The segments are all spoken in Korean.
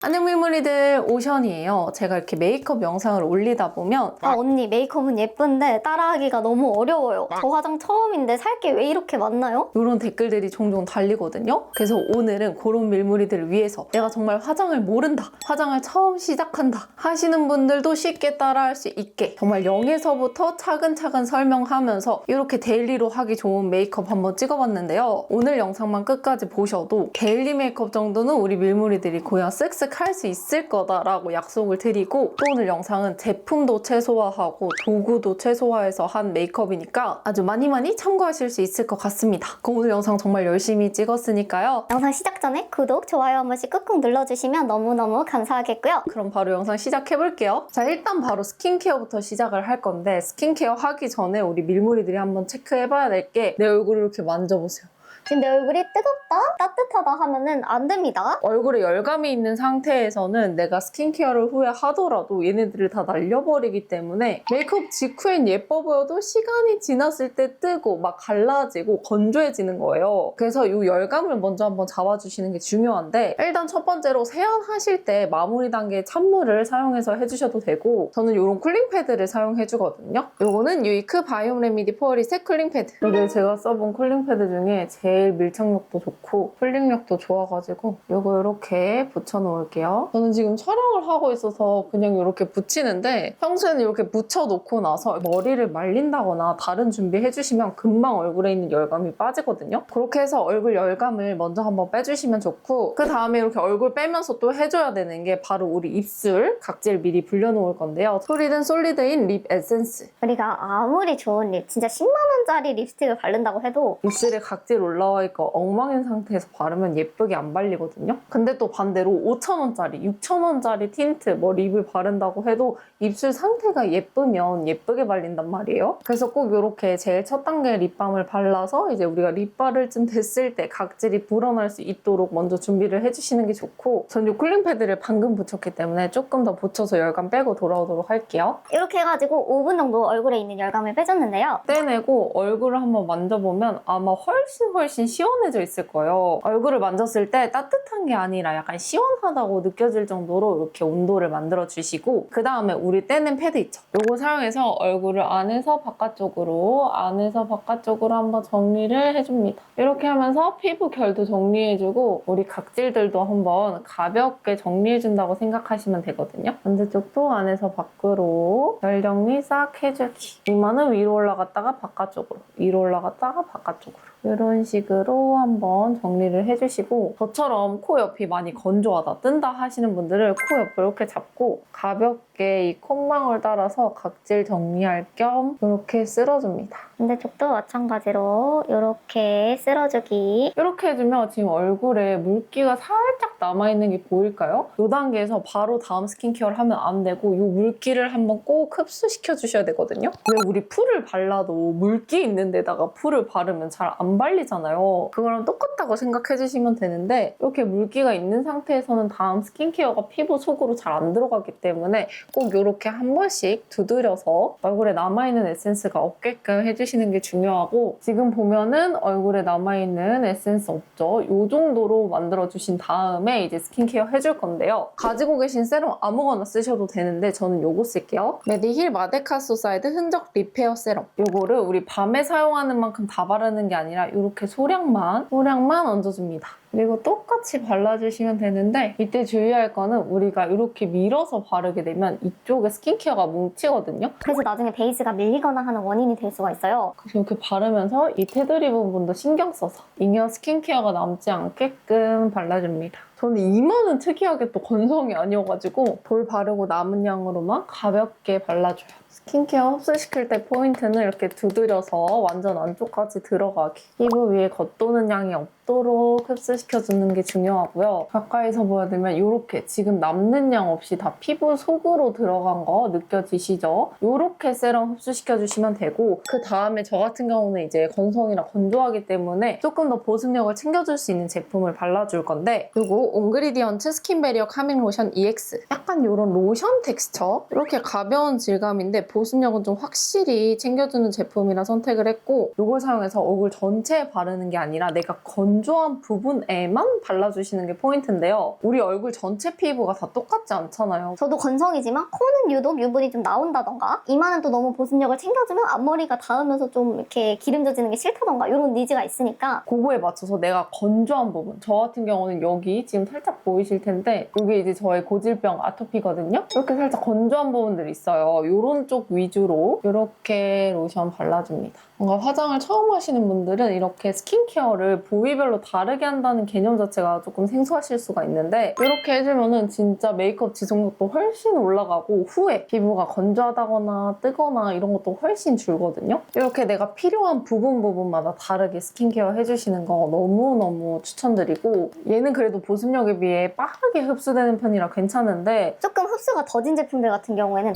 안녕 밀물이들, 오션이에요. 제가 이렇게 메이크업 영상을 올리다 보면 언니 메이크업은 예쁜데 따라하기가 너무 어려워요. 저 화장 처음인데 살 게 왜 이렇게 많나요? 이런 댓글들이 종종 달리거든요. 그래서 오늘은 그런 밀물이들을 위해서 내가 정말 화장을 모른다, 화장을 처음 시작한다 하시는 분들도 쉽게 따라할 수 있게 정말 0에서부터 차근차근 설명하면서 이렇게 데일리로 하기 좋은 메이크업 한번 찍어봤는데요. 오늘 영상만 끝까지 보셔도 데일리 메이크업 정도는 우리 밀물이들이 그냥 쓱쓱 할 수 있을 거다라고 약속을 드리고, 또 오늘 영상은 제품도 최소화하고 도구도 최소화해서 한 메이크업이니까 아주 많이 참고하실 수 있을 것 같습니다. 그럼 오늘 영상 정말 열심히 찍었으니까요. 영상 시작 전에 구독, 좋아요 한 번씩 꾹꾹 눌러주시면 너무너무 감사하겠고요. 그럼 바로 영상 시작해볼게요. 자, 일단 바로 스킨케어부터 시작을 할 건데, 스킨케어 하기 전에 우리 밀물이들이 한번 체크해봐야 될 게, 내 얼굴을 이렇게 만져보세요. 지금 내 얼굴이 뜨겁다, 따뜻하다 하면은 안 됩니다. 얼굴에 열감이 있는 상태에서는 내가 스킨케어를 후에 하더라도 얘네들을 다 날려버리기 때문에 메이크업 직후엔 예뻐 보여도 시간이 지났을 때 뜨고 막 갈라지고 건조해지는 거예요. 그래서 이 열감을 먼저 한번 잡아주시는 게 중요한데, 일단 첫 번째로 세안하실 때 마무리 단계에 찬물을 사용해서 해주셔도 되고, 저는 이런 쿨링 패드를 사용해주거든요. 이거는 유이크 바이옴 레미디 포어리셋 쿨링 패드. 이게 제가 써본 쿨링 패드 중에 제일 밀착력도 좋고 쿨링력도 좋아가지고 이거 이렇게 붙여놓을게요. 저는 지금 촬영을 하고 있어서 그냥 이렇게 붙이는데, 평소에는 이렇게 붙여놓고 나서 머리를 말린다거나 다른 준비해주시면 금방 얼굴에 있는 열감이 빠지거든요. 그렇게 해서 얼굴 열감을 먼저 한번 빼주시면 좋고, 그 다음에 이렇게 얼굴 빼면서 또 해줘야 되는 게 바로 우리 입술 각질 미리 불려놓을 건데요. 소리든 솔리드인 립 에센스. 우리가 아무리 좋은 립, 진짜 10만 원짜리 립스틱을 바른다고 해도 입술에 각질 올라와 있고 엉망인 상태에서 바르면 예쁘게 안 발리거든요. 근데 또 반대로 5,000원짜리, 6,000원짜리 틴트, 뭐 립을 바른다고 해도 입술 상태가 예쁘면 예쁘게 발린단 말이에요. 그래서 꼭 이렇게 제일 첫 단계 립밤을 발라서 이제 우리가 립 바를 쯤 됐을 때 각질이 불어날 수 있도록 먼저 준비를 해주시는 게 좋고, 전 이 쿨링 패드를 방금 붙였기 때문에 조금 더 붙여서 열감 빼고 돌아오도록 할게요. 이렇게 해가지고 5분 정도 얼굴에 있는 열감을 빼줬는데요. 떼내고 얼굴을 한번 만져보면 아마 훨씬 시원해져 있을 거예요. 얼굴을 만졌을 때 따뜻한 게 아니라 약간 시원하다고 느껴질 정도로 이렇게 온도를 만들어 주시고, 그 다음에 우리 떼낸 패드 있죠? 이거 사용해서 얼굴을 안에서 바깥쪽으로 한번 정리를 해줍니다. 이렇게 하면서 피부 결도 정리해주고 우리 각질들도 한번 가볍게 정리해준다고 생각하시면 되거든요. 반대쪽도 안에서 밖으로 결 정리 싹 해주기. 이마는 위로 올라갔다가 바깥쪽으로, 위로 올라갔다가 바깥쪽으로, 이런 식으로 한번 정리를 해주시고, 저처럼 코 옆이 많이 건조하다, 뜬다 하시는 분들은 코 옆을 이렇게 잡고 가볍게 이 콧망울 따라서 각질 정리할 겸 이렇게 쓸어줍니다. 반대쪽도 마찬가지로 이렇게 쓸어주기. 이렇게 해주면 지금 얼굴에 물기가 살짝 남아있는 게 보일까요? 이 단계에서 바로 다음 스킨케어를 하면 안 되고 이 물기를 한번 꼭 흡수시켜 주셔야 되거든요. 왜 우리 푸를 발라도 물기 있는 데다가 푸를 바르면 잘 안 발리잖아요. 그거랑 똑같다고 생각해 주시면 되는데, 이렇게 물기가 있는 상태에서는 다음 스킨케어가 피부 속으로 잘 안 들어가기 때문에 꼭 이렇게 한 번씩 두드려서 얼굴에 남아있는 에센스가 없게끔 해주시는 게 중요하고, 지금 보면은 얼굴에 남아있는 에센스 없죠? 이 정도로 만들어주신 다음에 이제 스킨케어 해줄 건데요. 가지고 계신 세럼 아무거나 쓰셔도 되는데 저는 요거 쓸게요. 메디힐 마데카 소사이드 흔적 리페어 세럼. 요거를 우리 밤에 사용하는 만큼 다 바르는 게 아니라 이렇게 소량만 얹어줍니다. 그리고 똑같이 발라주시면 되는데, 이때 주의할 거는 우리가 이렇게 밀어서 바르게 되면 이쪽에 스킨케어가 뭉치거든요. 그래서 나중에 베이스가 밀리거나 하는 원인이 될 수가 있어요. 그래서 이렇게 바르면서 이 테두리 부분도 신경 써서 잉여 스킨케어가 남지 않게끔 발라줍니다. 저는 이마는 특이하게 또 건성이 아니어가지고 볼 바르고 남은 양으로만 가볍게 발라줘요. 스킨케어 흡수시킬 때 포인트는 이렇게 두드려서 완전 안쪽까지 들어가게, 피부 위에 겉도는 양이 없도록 흡수시켜주는 게 중요하고요. 가까이서 보여드리면 이렇게 지금 남는 양 없이 다 피부 속으로 들어간 거 느껴지시죠? 이렇게 세럼 흡수시켜주시면 되고, 그 다음에 저 같은 경우는 이제 건성이라 건조하기 때문에 조금 더 보습력을 챙겨줄 수 있는 제품을 발라줄 건데, 그리고 옹그리디언트 스킨 베리어 카밍 로션 EX. 약간 이런 로션 텍스처. 이렇게 가벼운 질감인데 보습력은 좀 확실히 챙겨주는 제품이라 선택을 했고, 이걸 사용해서 얼굴 전체에 바르는 게 아니라 내가 건조한 부분에만 발라주시는 게 포인트인데요. 우리 얼굴 전체 피부가 다 똑같지 않잖아요. 저도 건성이지만 코는 유독 유분이 좀 나온다던가 이마는 또 너무 보습력을 챙겨주면 앞머리가 닿으면서 좀 이렇게 기름져지는 게 싫다던가 이런 니즈가 있으니까 그거에 맞춰서 내가 건조한 부분, 저 같은 경우는 여기 지금 살짝 보이실 텐데 이게 이제 저의 고질병 아토피거든요. 이렇게 살짝 건조한 부분들이 있어요. 이런 쪽 위주로 이렇게 로션 발라줍니다. 뭔가 화장을 처음 하시는 분들은 이렇게 스킨케어를 부위별로 다르게 한다는 개념 자체가 조금 생소하실 수가 있는데, 이렇게 해주면은 진짜 메이크업 지속력도 훨씬 올라가고 후에 피부가 건조하다거나 뜨거나 이런 것도 훨씬 줄거든요. 이렇게 내가 필요한 부분마다 다르게 스킨케어 해주시는 거 너무너무 추천드리고, 얘는 그래도 보습력에 비해 빠르게 흡수되는 편이라 괜찮은데 조금 흡수가 더딘 제품들 같은 경우에는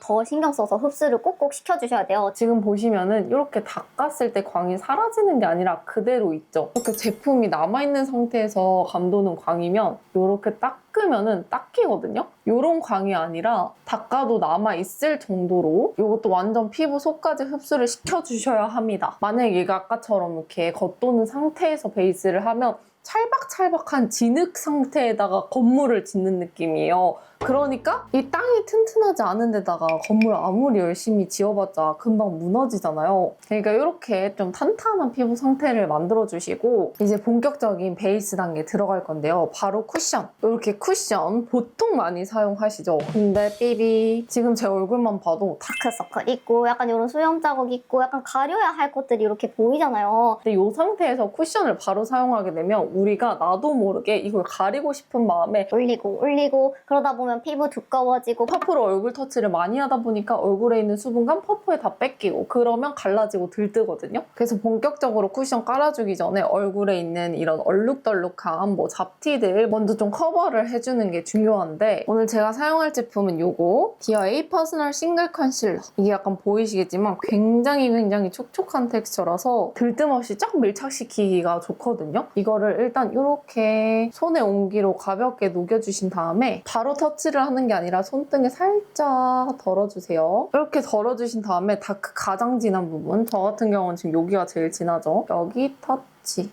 더 신경 써서 흡수를 꼭꼭 시켜주셔야 돼요. 지금 보시면은 이렇게 닦았을 때 광이 사라지는 게 아니라 그대로 있죠. 이렇게 제품이 남아있는 상태에서 감도는 광이면 이렇게 닦으면은 닦이거든요. 이런 광이 아니라 닦아도 남아있을 정도로 이것도 완전 피부 속까지 흡수를 시켜주셔야 합니다. 만약에 얘가 아까처럼 이렇게 겉도는 상태에서 베이스를 하면 찰박찰박한 진흙 상태에다가 건물을 짓는 느낌이에요. 그러니까 이 땅이 튼튼하지 않은 데다가 건물 아무리 열심히 지어봤자 금방 무너지잖아요. 그러니까 이렇게 좀 탄탄한 피부 상태를 만들어주시고, 이제 본격적인 베이스 단계 들어갈 건데요. 바로 쿠션. 이렇게 쿠션 보통 많이 사용하시죠. 근데 삐비 지금 제 얼굴만 봐도 다크서클 있고 약간 이런 수염 자국 있고 약간 가려야 할 것들이 이렇게 보이잖아요. 근데 이 상태에서 쿠션을 바로 사용하게 되면 우리가 나도 모르게 이걸 가리고 싶은 마음에 올리고 그러다 보면 피부 두꺼워지고 퍼프로 얼굴 터치를 많이 하다 보니까 얼굴에 있는 수분감 퍼프에 다 뺏기고 그러면 갈라지고 들뜨거든요. 그래서 본격적으로 쿠션 깔아주기 전에 얼굴에 있는 이런 얼룩덜룩한 잡티들 먼저 좀 커버를 해주는 게 중요한데, 오늘 제가 사용할 제품은 요거 디어에이 퍼스널 싱글 컨실러. 이게 약간 보이시겠지만 굉장히 촉촉한 텍스처라서 들뜸 없이 쫙 밀착시키기가 좋거든요. 이거를 일단 이렇게 손에 온기로 가볍게 녹여주신 다음에 바로 터치를 하는 게 아니라 손등에 살짝 덜어주세요. 이렇게 덜어주신 다음에 다크 가장 진한 부분, 저 같은 경우는 지금 여기가 제일 진하죠. 여기 터치.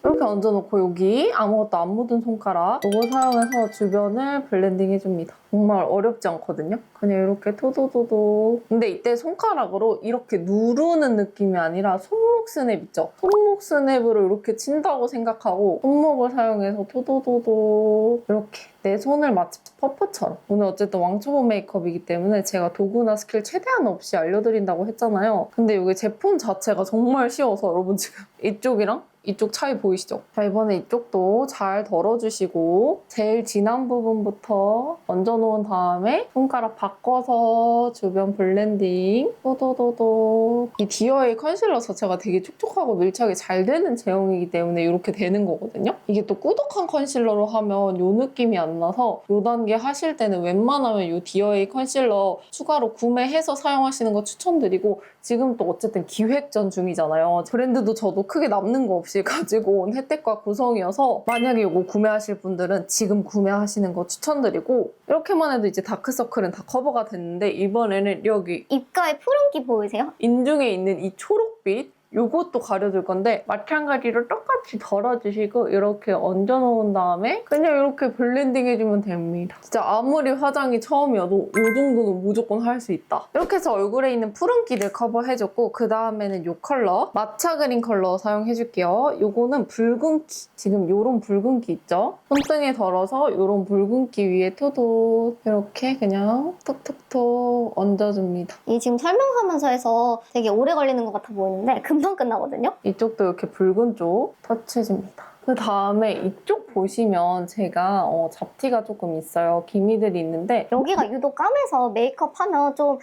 이렇게 얹어놓고 여기 아무것도 안 묻은 손가락 이거 사용해서 주변을 블렌딩 해줍니다. 정말 어렵지 않거든요. 그냥 이렇게 토도도도. 근데 이때 손가락으로 이렇게 누르는 느낌이 아니라 손목 스냅 있죠? 손목 스냅으로 이렇게 친다고 생각하고 손목을 사용해서 토도도도 이렇게 내 손을 마치 퍼프처럼. 오늘 어쨌든 왕초보 메이크업이기 때문에 제가 도구나 스킬 최대한 없이 알려드린다고 했잖아요. 근데 이게 제품 자체가 정말 쉬워서 여러분 지금 이쪽이랑 이쪽 차이 보이시죠? 자, 이번에 이쪽도 잘 덜어주시고 제일 진한 부분부터 얹어놓은 다음에 손가락 바꿔서 주변 블렌딩 도도도도. 이 디어에이 컨실러 자체가 되게 촉촉하고 밀착이 잘 되는 제형이기 때문에 이렇게 되는 거거든요. 이게 또 꾸덕한 컨실러로 하면 이 느낌이 안 나서 이 단계 하실 때는 웬만하면 이 디어에이 컨실러 추가로 구매해서 사용하시는 거 추천드리고, 지금 또 어쨌든 기획전 중이잖아요. 브랜드도 저도 크게 남는 거 없이 가지고 온 혜택과 구성이어서 만약에 이거 구매하실 분들은 지금 구매하시는 거 추천드리고, 이렇게만 해도 이제 다크서클은 다 커버가 됐는데 이번에는 여기 입가에 푸른기 보이세요? 인중에 있는 이 초록빛 요것도 가려줄 건데 마찬가지로 똑같이 덜어주시고 이렇게 얹어놓은 다음에 그냥 이렇게 블렌딩 해주면 됩니다. 진짜 아무리 화장이 처음이어도 이 정도는 무조건 할 수 있다. 이렇게 해서 얼굴에 있는 푸른기를 커버해줬고, 그 다음에는 이 컬러 마차 그린 컬러 사용해줄게요. 요거는 붉은기, 지금 요런 붉은기 있죠? 손등에 덜어서 요런 붉은기 위에 토도 이렇게 그냥 톡톡톡 얹어줍니다. 이 지금 설명하면서 해서 되게 오래 걸리는 것 같아 보이는데 금방 끝나거든요? 이쪽도 이렇게 붉은 쪽 터치해줍니다. 그 다음에 이쪽 보시면 제가 잡티가 조금 있어요. 기미들이 있는데 여기가 유독 까매서 메이크업 하면 좀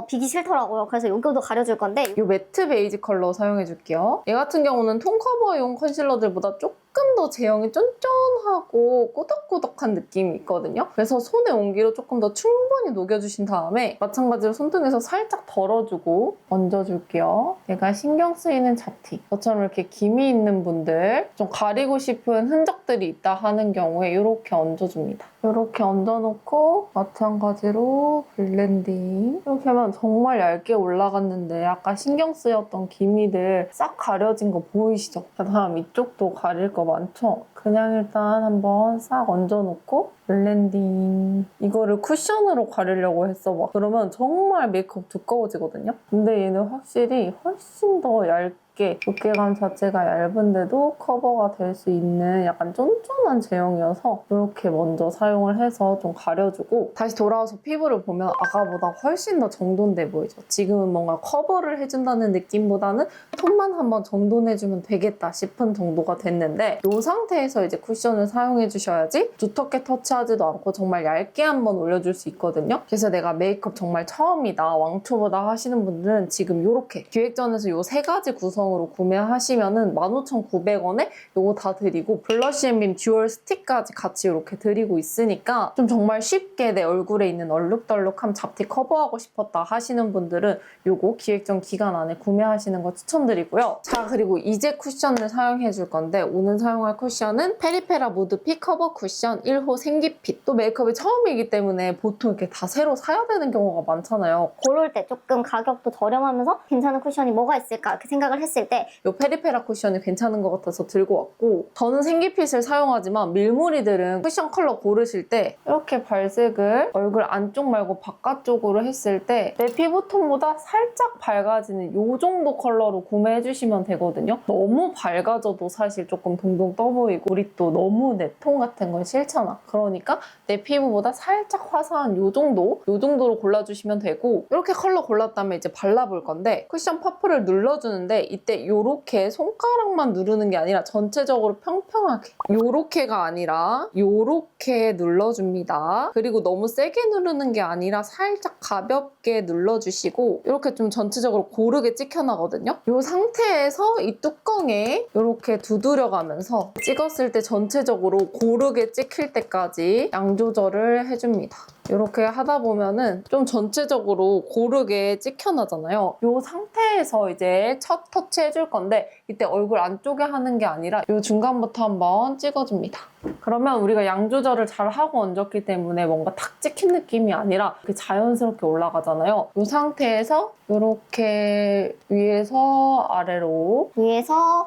비기 싫더라고요. 그래서 여기도 가려줄 건데 이 매트 베이지 컬러 사용해줄게요. 얘 같은 경우는 톤 커버용 컨실러들보다 조금 더 제형이 쫀쫀하고 꾸덕꾸덕한 느낌이 있거든요. 그래서 손에 온기로 조금 더 충분히 녹여주신 다음에 마찬가지로 손등에서 살짝 덜어주고 얹어줄게요. 내가 신경 쓰이는 잡티. 저처럼 이렇게 기미 있는 분들, 좀 가리고 싶은 흔적들이 있다 하는 경우에 이렇게 얹어줍니다. 이렇게 얹어놓고 마찬가지로 블렌딩. 이렇게 하면 정말 얇게 올라갔는데 아까 신경 쓰였던 기미들 싹 가려진 거 보이시죠? 다음 이쪽도 가릴 거 많죠? 그냥 일단 한번 싹 얹어놓고 블렌딩. 이거를 쿠션으로 가리려고 했어 봐. 그러면 정말 메이크업 두꺼워지거든요? 근데 얘는 확실히 훨씬 더 얇게 두께감 자체가 얇은데도 커버가 될 수 있는 약간 쫀쫀한 제형이어서 이렇게 먼저 사용을 해서 좀 가려주고 다시 돌아와서 피부를 보면 아까보다 훨씬 더 정돈돼 보이죠? 지금은 뭔가 커버를 해준다는 느낌보다는 톤만 한번 정돈해주면 되겠다 싶은 정도가 됐는데 이 상태에서 이제 쿠션을 사용해 주셔야지 두텁게 터치하지도 않고 정말 얇게 한번 올려줄 수 있거든요. 그래서 내가 메이크업 정말 처음이다, 왕초보다 하시는 분들은 지금 이렇게 기획전에서 이 세 가지 구성으로 구매하시면은 15,900원에 이거 다 드리고 블러쉬 앤빔 듀얼 스틱까지 같이 이렇게 드리고 있으니까 좀 정말 쉽게 내 얼굴에 있는 얼룩덜룩함 잡티 커버하고 싶었다 하시는 분들은 이거 기획전 기간 안에 구매하시는 거 추천드리고요. 자, 그리고 이제 쿠션을 사용해 줄 건데 오늘 사용할 쿠션은 페리페라 무드 핏 커버 쿠션 1호 생기핏. 또 메이크업이 처음이기 때문에 보통 이렇게 다 새로 사야 되는 경우가 많잖아요. 고를 때 조금 가격도 저렴하면서 괜찮은 쿠션이 뭐가 있을까 이렇게 생각을 했을 때 이 페리페라 쿠션이 괜찮은 것 같아서 들고 왔고 저는 생기핏을 사용하지만 밀무리들은 쿠션 컬러 고르실 때 이렇게 발색을 얼굴 안쪽 말고 바깥쪽으로 했을 때 내 피부톤보다 살짝 밝아지는 이 정도 컬러로 구매해 주시면 되거든요. 너무 밝아져도 사실 조금 동동 떠 보이고 우리 또 너무 내 톤 같은 건 싫잖아. 그러니까 내 피부보다 살짝 화사한 이 정도로 골라주시면 되고 이렇게 컬러 골랐다면 이제 발라볼 건데 쿠션 퍼프를 눌러주는데 이때 이렇게 손가락만 누르는 게 아니라 전체적으로 평평하게 이렇게가 아니라 이렇게 눌러줍니다. 그리고 너무 세게 누르는 게 아니라 살짝 가볍게 눌러주시고 이렇게 좀 전체적으로 고르게 찍혀나거든요. 이 상태에서 이 뚜껑에 이렇게 두드려가면서 찍었을 때 전체적으로 고르게 찍힐 때까지 양 조절을 해줍니다. 이렇게 하다 보면은 좀 전체적으로 고르게 찍혀나잖아요. 이 상태에서 이제 첫 터치 해줄 건데 이때 얼굴 안쪽에 하는 게 아니라 이 중간부터 한번 찍어줍니다. 그러면 우리가 양 조절을 잘 하고 얹었기 때문에 뭔가 탁 찍힌 느낌이 아니라 이렇게 자연스럽게 올라가잖아요. 이 상태에서 이렇게 위에서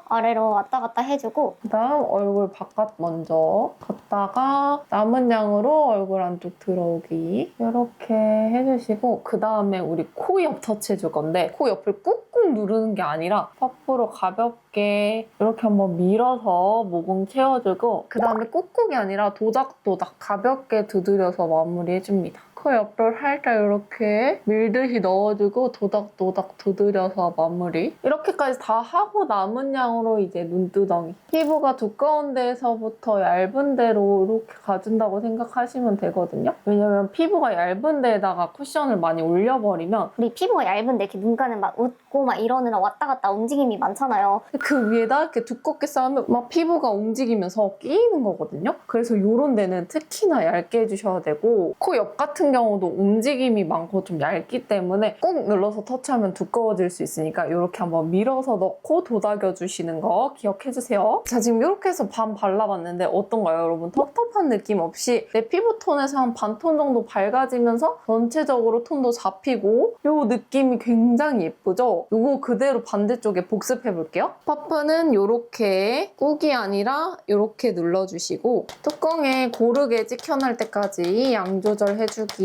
아래로 왔다 갔다 해주고 그다음 얼굴 바깥 먼저 갔다가 남은 양으로 얼굴 안쪽 들어오기 이렇게 해주시고 그 다음에 우리 코 옆 터치해줄 건데 코 옆을 꾹꾹 누르는 게 아니라 퍼프로 가볍게 이렇게 한번 밀어서 모공 채워주고 그 다음에 꾹꾹이 아니라 도닥도닥 가볍게 두드려서 마무리해줍니다. 코 옆을 살짝 이렇게 밀듯이 넣어주고 도닥도닥 두드려서 마무리. 이렇게까지 다 하고 남은 양으로 이제 눈두덩이. 피부가 두꺼운 데에서부터 얇은 데로 이렇게 가준다고 생각하시면 되거든요. 왜냐면 피부가 얇은 데에다가 쿠션을 많이 올려버리면 우리 피부가 얇은데 이렇게 눈가는 막 웃고 막 이러느라 왔다 갔다 움직임이 많잖아요. 그 위에다 이렇게 두껍게 쌓으면 막 피부가 움직이면서 끼이는 거거든요. 그래서 이런 데는 특히나 얇게 해주셔야 되고 코 옆 같은 경우도 움직임이 많고 좀 얇기 때문에 꾹 눌러서 터치하면 두꺼워질 수 있으니까 이렇게 한번 밀어서 넣고 도닥여주시는 거 기억해주세요. 자, 지금 이렇게 해서 반 발라봤는데 어떤가요, 여러분? 텁텁한 느낌 없이 내 피부톤에서 한 반톤 정도 밝아지면서 전체적으로 톤도 잡히고 이 느낌이 굉장히 예쁘죠? 이거 그대로 반대쪽에 복습해볼게요. 퍼프는 이렇게 꾹이 아니라 이렇게 눌러주시고 뚜껑에 고르게 찍혀날 때까지 양 조절해주기.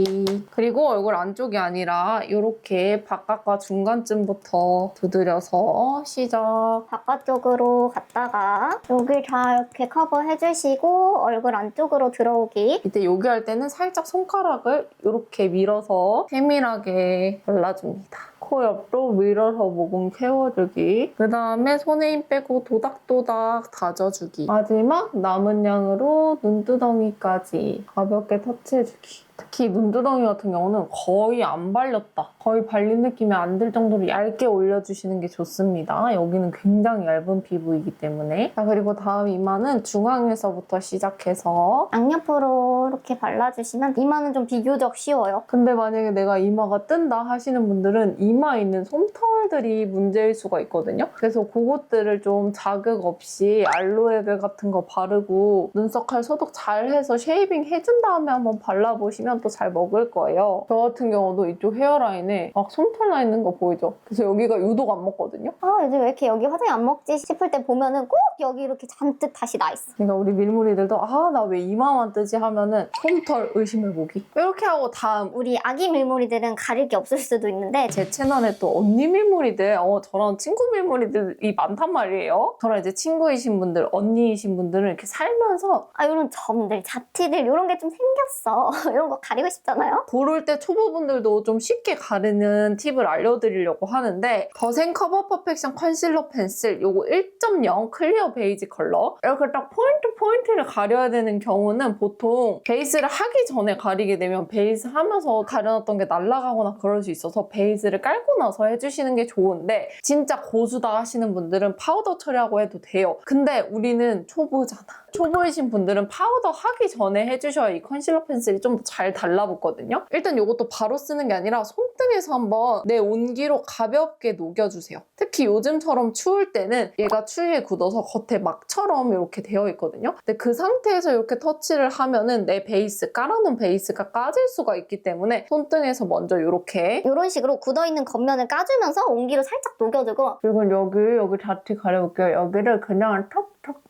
그리고 얼굴 안쪽이 아니라 이렇게 바깥과 중간쯤부터 두드려서 시작. 바깥쪽으로 갔다가 여기 다 이렇게 커버해주시고 얼굴 안쪽으로 들어오기. 이때 여기 할 때는 살짝 손가락을 이렇게 밀어서 세밀하게 발라줍니다. 코 옆으로 밀어서 모공 채워주기. 그 다음에 손에 힘 빼고 도닥도닥 다져주기. 마지막 남은 양으로 눈두덩이까지 가볍게 터치해주기. 특히 눈두덩이 같은 경우는 거의 안 발렸다. 거의 발린 느낌이 안 들 정도로 얇게 올려주시는 게 좋습니다. 여기는 굉장히 얇은 피부이기 때문에. 자, 그리고 다음 이마는 중앙에서부터 시작해서 양옆으로 이렇게 발라주시면 이마는 좀 비교적 쉬워요. 근데 만약에 내가 이마가 뜬다 하시는 분들은 이마에 있는 솜털들이 문제일 수가 있거든요. 그래서 그것들을 좀 자극 없이 알로에겔 같은 거 바르고 눈썹칼 소독 잘 해서 쉐이빙 해준 다음에 한번 발라보시면 또 잘 먹을 거예요. 저 같은 경우도 이쪽 헤어라인에 막 솜털 나 있는 거 보이죠? 그래서 여기가 유독 안 먹거든요. 아, 요즘 왜 이렇게 여기 화장이 안 먹지 싶을 때 보면은 꼭 여기 이렇게 잔뜩 다시 나 있어. 그러니까 우리 밀무리들도 아, 나 왜 이마만 뜨지 하면은 솜털 의심해보기. 이렇게 하고 다음 우리 아기 밀무리들은 가릴 게 없을 수도 있는데 제 채널에 또 언니 밀무리들, 저랑 친구 밀무리들이 많단 말이에요. 저랑 이제 친구이신 분들, 언니이신 분들은 이렇게 살면서 이런 점들, 자티들 이런 게 좀 생겼어. 이런 거 가리고 싶잖아요. 고를 때 초보분들도 좀 쉽게 가르는 팁을 알려드리려고 하는데 더생 커버 퍼펙션 컨실러 펜슬 요거 1.0 클리어 베이지 컬러 이렇게 딱 포인트를 가려야 되는 경우는 보통 베이스를 하기 전에 가리게 되면 베이스 하면서 가려놨던 게 날아가거나 그럴 수 있어서 베이스를 깔고 나서 해주시는 게 좋은데 진짜 고수다 하시는 분들은 파우더 처리하고 해도 돼요. 근데 우리는 초보잖아. 초보이신 분들은 파우더 하기 전에 해주셔야 이 컨실러 펜슬이 좀 더 잘 달라붙거든요. 일단 이것도 바로 쓰는 게 아니라 손등에서 한번 내 온기로 가볍게 녹여주세요. 특히 요즘처럼 추울 때는 얘가 추위에 굳어서 겉에 막처럼 이렇게 되어 있거든요. 근데 그 상태에서 이렇게 터치를 하면은 내 베이스, 깔아놓은 베이스가 까질 수가 있기 때문에 손등에서 먼저 이렇게 이런 식으로 굳어있는 겉면을 까주면서 온기로 살짝 녹여주고 그리고 여기 자티 가려볼게요. 여기를 그냥 턱턱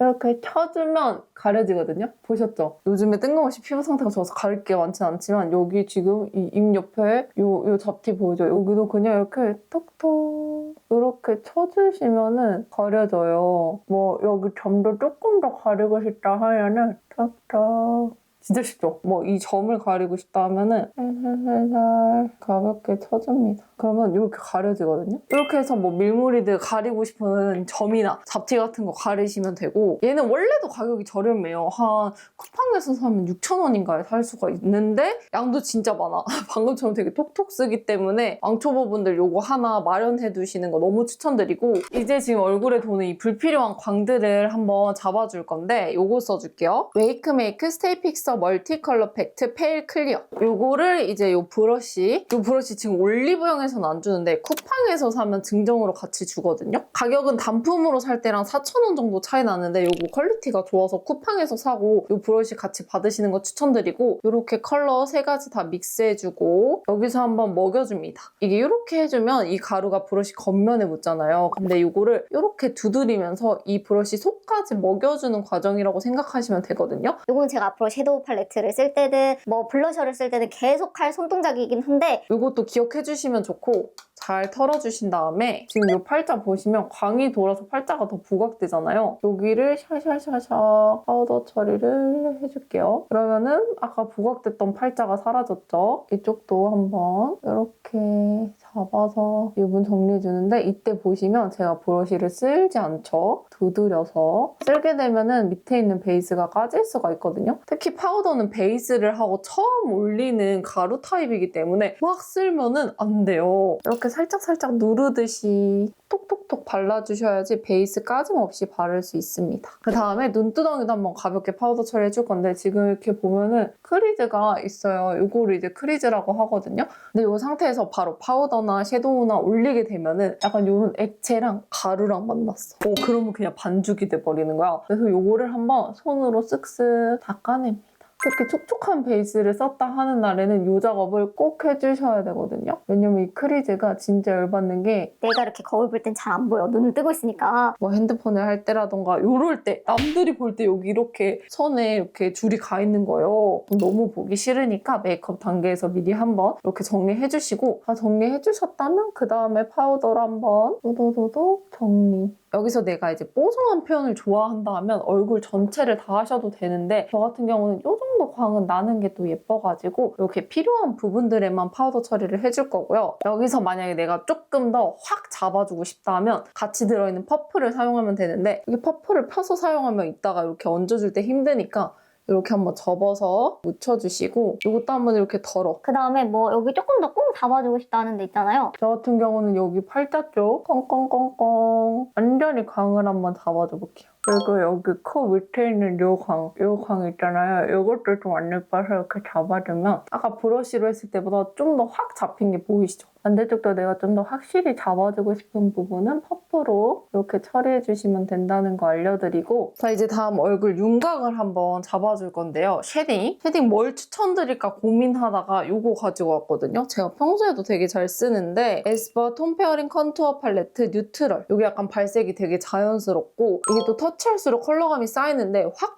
이렇게 쳐주면 가려지거든요? 보셨죠? 요즘에 뜬금없이 피부 상태가 좋아서 가릴 게 많진 않지만 여기 지금 이 입 옆에 요 잡티 보이죠? 여기도 그냥 이렇게 톡톡 이렇게 쳐주시면은 가려져요. 뭐 여기 점도 조금 더 가리고 싶다 하면은 톡톡 진짜 쉽죠? 뭐 이 점을 가리고 싶다 하면은 살살 가볍게 쳐줍니다. 그러면 이렇게 가려지거든요? 이렇게 해서 뭐 밀무리들 가리고 싶은 점이나 잡티 같은 거 가리시면 되고 얘는 원래도 가격이 저렴해요. 한 쿠팡에서 사면 6,000원인가에 살 수가 있는데 양도 진짜 많아. 방금처럼 되게 톡톡 쓰기 때문에 왕초보분들 요거 하나 마련해 두시는 거 너무 추천드리고 이제 지금 얼굴에 도는 이 불필요한 광들을 한번 잡아줄 건데 요거 써줄게요. 웨이크메이크 스테이 픽서 멀티 컬러 팩트 페일 클리어 요거를 이제 요 브러쉬 지금 올리브영에서는 안 주는데 쿠팡에서 사면 증정으로 같이 주거든요. 가격은 단품으로 살 때랑 4,000원 정도 차이 나는데 요거 퀄리티가 좋아서 쿠팡에서 사고 요 브러쉬 같이 받으시는 거 추천드리고 요렇게 컬러 3가지 다 믹스해주고 여기서 한번 먹여줍니다. 이게 이렇게 해주면 이 가루가 브러쉬 겉면에 묻잖아요. 근데 요거를 이렇게 두드리면서 이 브러쉬 속까지 먹여주는 과정이라고 생각하시면 되거든요. 이건 제가 앞으로 섀도우 팔레트를 쓸 때든 뭐 블러셔를 쓸 때든 계속 할 손동작이긴 한데 이것도 기억해 주시면 좋고 잘 털어주신 다음에 지금 이 팔자 보시면 광이 돌아서 팔자가 더 부각되잖아요. 여기를 샤샤샤샤 파우더 처리를 해줄게요. 그러면은 아까 부각됐던 팔자가 사라졌죠? 이쪽도 한번 이렇게 잡아서 유분 정리해주는데 이때 보시면 제가 브러쉬를 쓸지 않죠? 두드려서 쓸게 되면은 밑에 있는 베이스가 까질 수가 있거든요. 특히 파우더는 베이스를 하고 처음 올리는 가루 타입이기 때문에 막 쓸면은 안 돼요. 이렇게 살짝살짝 누르듯이 톡톡톡 발라주셔야지 베이스 까짐없이 바를 수 있습니다. 그 다음에 눈두덩이도 한번 가볍게 파우더 처리해줄 건데 지금 이렇게 보면은 크리즈가 있어요. 이거를 이제 크리즈라고 하거든요. 근데 이 상태에서 바로 파우더나 섀도우나 올리게 되면은 약간 이런 액체랑 가루랑 만났어. 그러면 그냥 반죽이 돼버리는 거야. 그래서 이거를 한번 손으로 쓱쓱 닦아냅니다. 특히 촉촉한 베이스를 썼다 하는 날에는 이 작업을 꼭 해주셔야 되거든요. 왜냐면 이 크리즈가 진짜 열받는 게 내가 이렇게 거울 볼 땐 잘 안 보여. 눈을 뜨고 있으니까. 뭐 핸드폰을 할 때라던가 이럴 때 남들이 볼 때 여기 이렇게 선에 이렇게 줄이 가 있는 거예요. 너무 보기 싫으니까 메이크업 단계에서 미리 한번 이렇게 정리해주시고 다 정리해주셨다면 그 다음에 파우더를 한번 도도도도 정리. 여기서 내가 이제 뽀송한 표현을 좋아한다 하면 얼굴 전체를 다 하셔도 되는데 저 같은 경우는 이 정도 광은 나는 게 또 예뻐가지고 이렇게 필요한 부분들에만 파우더 처리를 해줄 거고요. 여기서 만약에 내가 조금 더 확 잡아주고 싶다 하면 같이 들어있는 퍼플을 사용하면 되는데 이 퍼플을 펴서 사용하면 이따가 이렇게 얹어줄 때 힘드니까 이렇게 한번 접어서 묻혀주시고 이것도 한번 이렇게 덜어. 그 다음에 뭐 여기 조금 더 꽁 잡아주고 싶다는 데 있잖아요. 저 같은 경우는 여기 팔자 쪽 꽁꽁꽁꽁 완전히 광을 한번 잡아줘 볼게요. 그리고 여기 코 밑에 있는 요 광 있잖아요. 이것도 좀 안 예뻐서 이렇게 잡아주면 아까 브러쉬로 했을 때보다 좀 더 확 잡힌 게 보이시죠? 반대쪽도 내가 좀 더 확실히 잡아주고 싶은 부분은 퍼프로 이렇게 처리해주시면 된다는 거 알려드리고 자 이제 다음 얼굴 윤곽을 한번 잡아줄 건데요. 쉐딩 뭘 추천드릴까 고민하다가 이거 가지고 왔거든요. 제가 평소에도 되게 잘 쓰는데 에스쁘아 톤 페어링 컨투어 팔레트 뉴트럴 이게 약간 발색이 되게 자연스럽고 이게 또 터치할수록 컬러감이 쌓이는데 확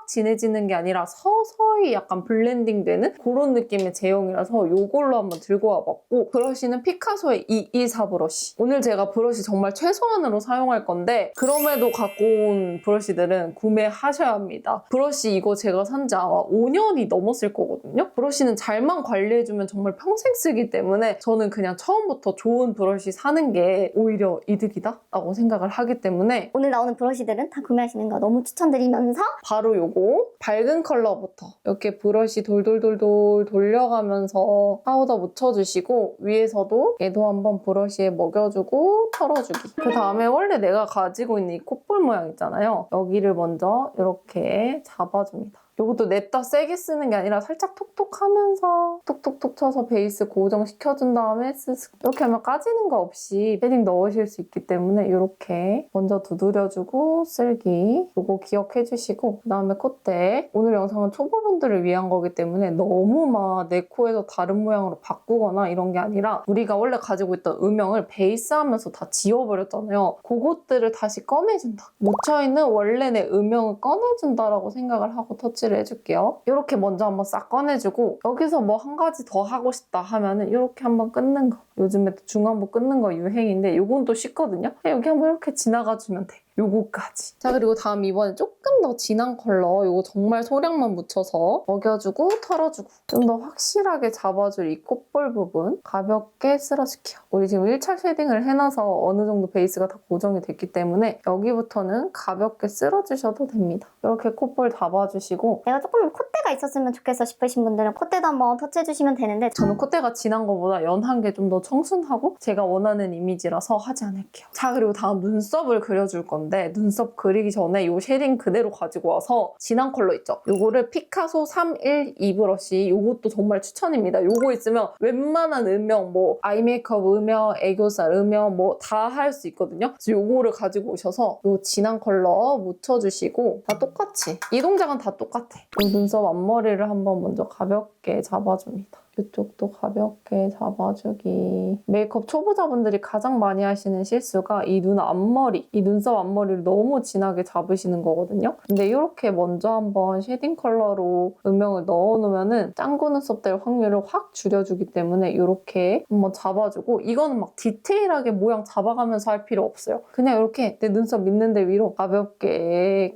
진해지는 게 아니라 서서히 약간 블렌딩 되는 그런 느낌의 제형이라서 이걸로 한번 들고 와봤고 브러쉬는 피카소의 224 브러쉬. 오늘 제가 브러쉬 정말 최소한으로 사용할 건데 그럼에도 갖고 온 브러쉬들은 구매하셔야 합니다. 브러쉬 이거 제가 산지 아마 5년이 넘었을 거거든요. 브러쉬는 잘만 관리해주면 정말 평생 쓰기 때문에 저는 그냥 처음부터 좋은 브러쉬 사는 게 오히려 이득이다 라고 생각을 하기 때문에 오늘 나오는 브러쉬들은 다 구매하시는 거 너무 추천드리면서 바로 요거 밝은 컬러부터 이렇게 브러쉬 돌돌돌돌 돌려가면서 파우더 묻혀주시고 위에서도 얘도 한번 브러쉬에 먹여주고 털어주기. 그 다음에 원래 내가 가지고 있는 이 콧볼 모양 있잖아요. 여기를 먼저 이렇게 잡아줍니다. 이것도 냅다 세게 쓰는 게 아니라 살짝 톡톡 하면서 톡톡톡 쳐서 베이스 고정시켜준 다음에 스슥 이렇게 하면 까지는 거 없이 쉐딩 넣으실 수 있기 때문에 이렇게 먼저 두드려주고 쓸기 이거 기억해주시고 그 다음에 콧대 오늘 영상은 초보분들을 위한 거기 때문에 너무 막 내 코에서 다른 모양으로 바꾸거나 이런 게 아니라 우리가 원래 가지고 있던 음영을 베이스하면서 다 지워버렸잖아요. 그것들을 다시 꺼내준다. 묻혀있는 원래 내 음영을 꺼내준다라고 생각을 하고 터치를 해줄게요. 이렇게 먼저 한번 싹 꺼내주고 여기서 뭐 한 가지 더 하고 싶다 하면은 이렇게 한번 끊는 거. 요즘에 또 중안부 끊는 거 유행인데 이건 또 쉽거든요. 여기 한번 이렇게 지나가주면 돼. 요거까지. 자 그리고 다음 이번에 조금 더 진한 컬러 요거 정말 소량만 묻혀서 먹여주고 털어주고 좀 더 확실하게 잡아줄 이 콧볼 부분 가볍게 쓸어줄게요. 우리 지금 1차 쉐딩을 해놔서 어느 정도 베이스가 다 고정이 됐기 때문에 여기부터는 가볍게 쓸어주셔도 됩니다. 이렇게 콧볼 잡아주시고 내가 조금 콧대가 있었으면 좋겠어 싶으신 분들은 콧대도 한번 터치해주시면 되는데 저는 콧대가 진한 것보다 연한 게 좀 더 청순하고 제가 원하는 이미지라서 하지 않을게요. 자 그리고 다음 눈썹을 그려줄 건데 눈썹 그리기 전에 이 쉐딩 그대로 가지고 와서 진한 컬러 있죠? 요거를 피카소 312 브러쉬 요것도 정말 추천입니다. 요거 있으면 웬만한 음영 뭐 아이 메이크업 음영, 애교살 음영 뭐 다 할 수 있거든요. 그래서 요거를 가지고 오셔서 요 진한 컬러 묻혀주시고 다 똑같이 이 동작은 다 똑같아. 이 눈썹 앞머리를 한번 먼저 가볍게 잡아줍니다. 이쪽도 가볍게 잡아주기. 메이크업 초보자분들이 가장 많이 하시는 실수가 이 눈 앞머리, 이 눈썹 앞머리를 너무 진하게 잡으시는 거거든요. 근데 이렇게 먼저 한번 쉐딩 컬러로 음영을 넣어놓으면 짱구 눈썹 될 확률을 확 줄여주기 때문에 이렇게 한번 잡아주고 이거는 막 디테일하게 모양 잡아가면서 할 필요 없어요. 그냥 이렇게 내 눈썹 밑는 데 위로 가볍게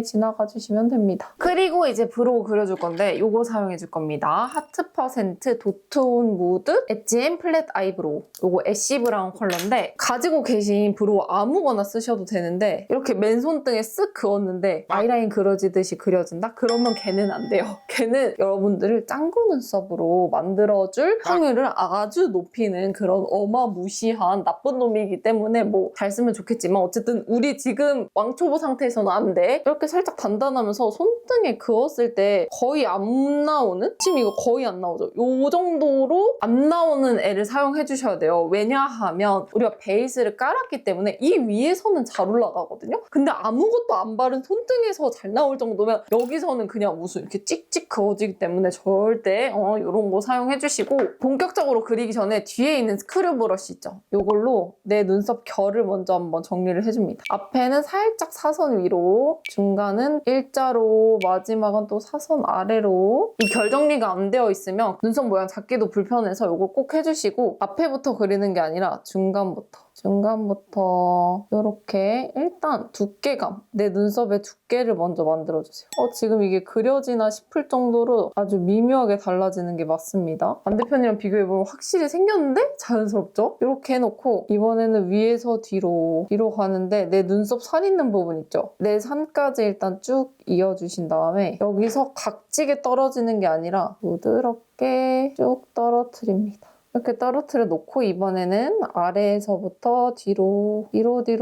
지나가 주시면 됩니다. 그리고 이제 브로우 그려줄 건데 이거 사용해줄 겁니다. 하트 도트온 무드 엣지 플랫 아이브로우. 이거 애쉬 브라운 컬러인데 가지고 계신 브로우 아무거나 쓰셔도 되는데 이렇게 맨손등에 쓱 그었는데 아이라인 그려지듯이 그려진다? 그러면 걔는 안 돼요. 걔는 여러분들을 짱구 눈썹으로 만들어줄 확률을 아주 높이는 그런 어마무시한 나쁜 놈이기 때문에 뭐 잘 쓰면 좋겠지만 어쨌든 우리 지금 왕초보 상태에서는 안 돼. 이렇게 살짝 단단하면서 손등에 그었을 때 거의 안 나오는? 지금 이거 거의 안 나오죠? 요 정도로 안 나오는 애를 사용해 주셔야 돼요. 왜냐하면 우리가 베이스를 깔았기 때문에 이 위에서는 잘 올라가거든요. 근데 아무것도 안 바른 손등에서 잘 나올 정도면 여기서는 그냥 무슨 이렇게 찍찍 그어지기 때문에 절대 이런 거 사용해 주시고 본격적으로 그리기 전에 뒤에 있는 스크류 브러쉬 있죠? 이걸로 내 눈썹 결을 먼저 한번 정리를 해줍니다. 앞에는 살짝 사선 위로, 중간은 일자로, 마지막은 또 사선 아래로. 이 결 정리가 안 되어 있으면 눈썹 모양 잡기도 불편해서 이거 꼭 해주시고 앞에부터 그리는 게 아니라 중간부터 중간부터 이렇게 일단 두께감, 내 눈썹의 두께를 먼저 만들어주세요. 지금 이게 그려지나 싶을 정도로 아주 미묘하게 달라지는 게 맞습니다. 반대편이랑 비교해보면 확실히 생겼는데 자연스럽죠? 이렇게 해놓고 이번에는 위에서 뒤로 가는데 내 눈썹 산 있는 부분 있죠? 내 산까지 일단 쭉 이어주신 다음에 여기서 각지게 떨어지는 게 아니라 부드럽게 쭉 떨어뜨립니다. 이렇게 떨어뜨려 놓고 이번에는 아래에서부터 뒤로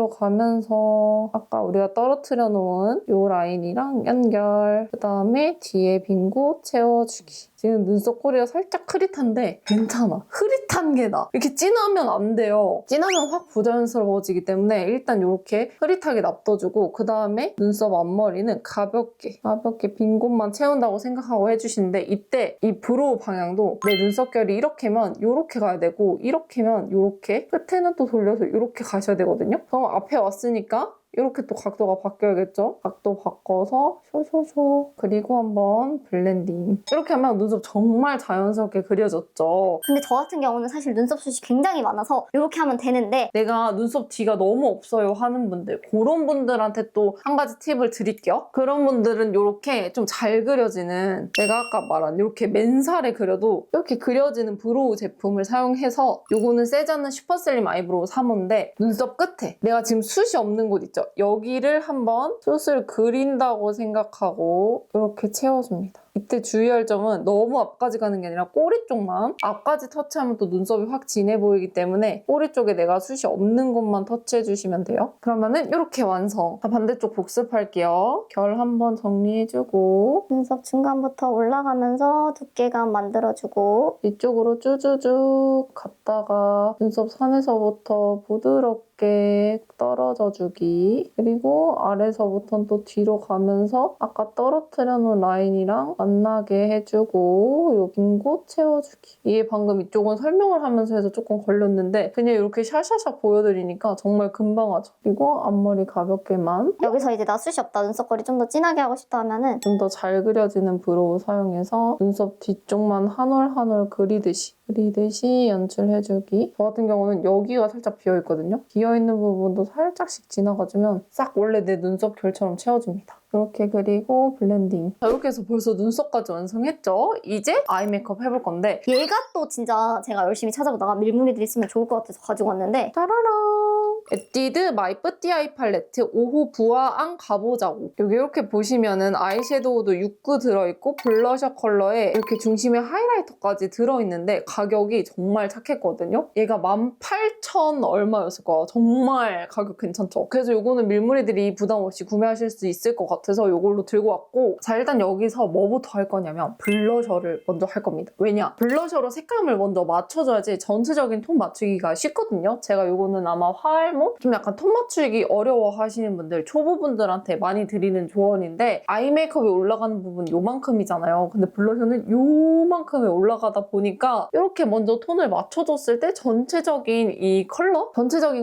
가면서 아까 우리가 떨어뜨려 놓은 이 라인이랑 연결, 그 다음에 뒤에 빈 곳 채워주기. 지금 눈썹 꼬리가 살짝 흐릿한데 괜찮아. 흐릿한 게 나. 이렇게 진하면 안 돼요. 진하면 확 부자연스러워지기 때문에 일단 이렇게 흐릿하게 놔둬주고 그 다음에 눈썹 앞머리는 가볍게 빈 곳만 채운다고 생각하고 해주시는데 이때 이 브로우 방향도 내 눈썹결이 이렇게면 이렇게 가야 되고 이렇게면 이렇게 끝에는 또 돌려서 이렇게 가셔야 되거든요. 그럼 앞에 왔으니까 이렇게 또 각도가 바뀌어야겠죠? 각도 바꿔서 쇼쇼쇼 그리고 한번 블렌딩. 이렇게 하면 눈썹 정말 자연스럽게 그려졌죠. 근데 저 같은 경우는 사실 눈썹 숱이 굉장히 많아서 이렇게 하면 되는데 내가 눈썹 뒤가 너무 없어요 하는 분들, 그런 분들한테 또 한 가지 팁을 드릴게요. 그런 분들은 이렇게 좀 잘 그려지는, 내가 아까 말한 이렇게 맨살에 그려도 이렇게 그려지는 브로우 제품을 사용해서, 요거는 세자는 슈퍼슬림 아이브로우 3호인데 눈썹 끝에 내가 지금 숱이 없는 곳 있죠? 여기를 한번 숱을 그린다고 생각하고 이렇게 채워줍니다. 이때 주의할 점은 너무 앞까지 가는 게 아니라 꼬리 쪽만. 앞까지 터치하면 또 눈썹이 확 진해 보이기 때문에 꼬리 쪽에 내가 숱이 없는 곳만 터치해주시면 돼요. 그러면은 이렇게 완성. 반대쪽 복습할게요. 결 한번 정리해주고 눈썹 중간부터 올라가면서 두께감 만들어주고 이쪽으로 쭈쭈쭈 갔다가 눈썹 산에서부터 부드럽게 떨어져주기, 그리고 아래서부터는 또 뒤로 가면서 아까 떨어뜨려 놓은 라인이랑 만나게 해주고 요 빈 곳 채워주기. 이게 방금 이쪽은 설명을 하면서 해서 조금 걸렸는데 그냥 이렇게 샤샤샤 보여드리니까 정말 금방 하죠. 그리고 앞머리 가볍게만. 여기서 이제 나 숱이 없다, 눈썹걸이 좀 더 진하게 하고 싶다 하면은 좀 더 잘 그려지는 브로우 사용해서 눈썹 뒤쪽만 한 올 한 올 그리듯이 연출해주기. 저 같은 경우는 여기가 살짝 비어있거든요. 비어있는 부분도 살짝씩 지나가주면 싹 원래 내 눈썹 결처럼 채워줍니다. 이렇게 그리고 블렌딩. 자, 이렇게 해서 벌써 눈썹까지 완성했죠? 이제 아이 메이크업 해볼 건데 얘가 또 진짜 제가 열심히 찾아보다가 밀무늬들 있으면 좋을 것 같아서 가지고 왔는데 짜라랑! 에뛰드 마이 뿌띠 아이 팔레트 5호 부화앙 가보자고. 여기 이렇게 보시면은 아이섀도우도 6구 들어있고 블러셔 컬러에 이렇게 중심에 하이라이터까지 들어있는데 가격이 정말 착했거든요. 얘가 18,000 얼마였을 거야. 정말 가격 괜찮죠? 그래서 이거는 밀무리들이 부담 없이 구매하실 수 있을 것 같아서 이걸로 들고 왔고, 자 일단 여기서 뭐부터 할 거냐면 블러셔를 먼저 할 겁니다. 왜냐? 블러셔로 색감을 먼저 맞춰줘야지 전체적인 톤 맞추기가 쉽거든요. 제가 이거는 아마 화알몬? 좀 약간 톤 맞추기 어려워 하시는 분들, 초보분들한테 많이 드리는 조언인데 아이 메이크업이 올라가는 부분 요만큼이잖아요. 근데 블러셔는 요만큼에 올라가다 보니까 이렇게 먼저 톤을 맞춰줬을 때 전체적인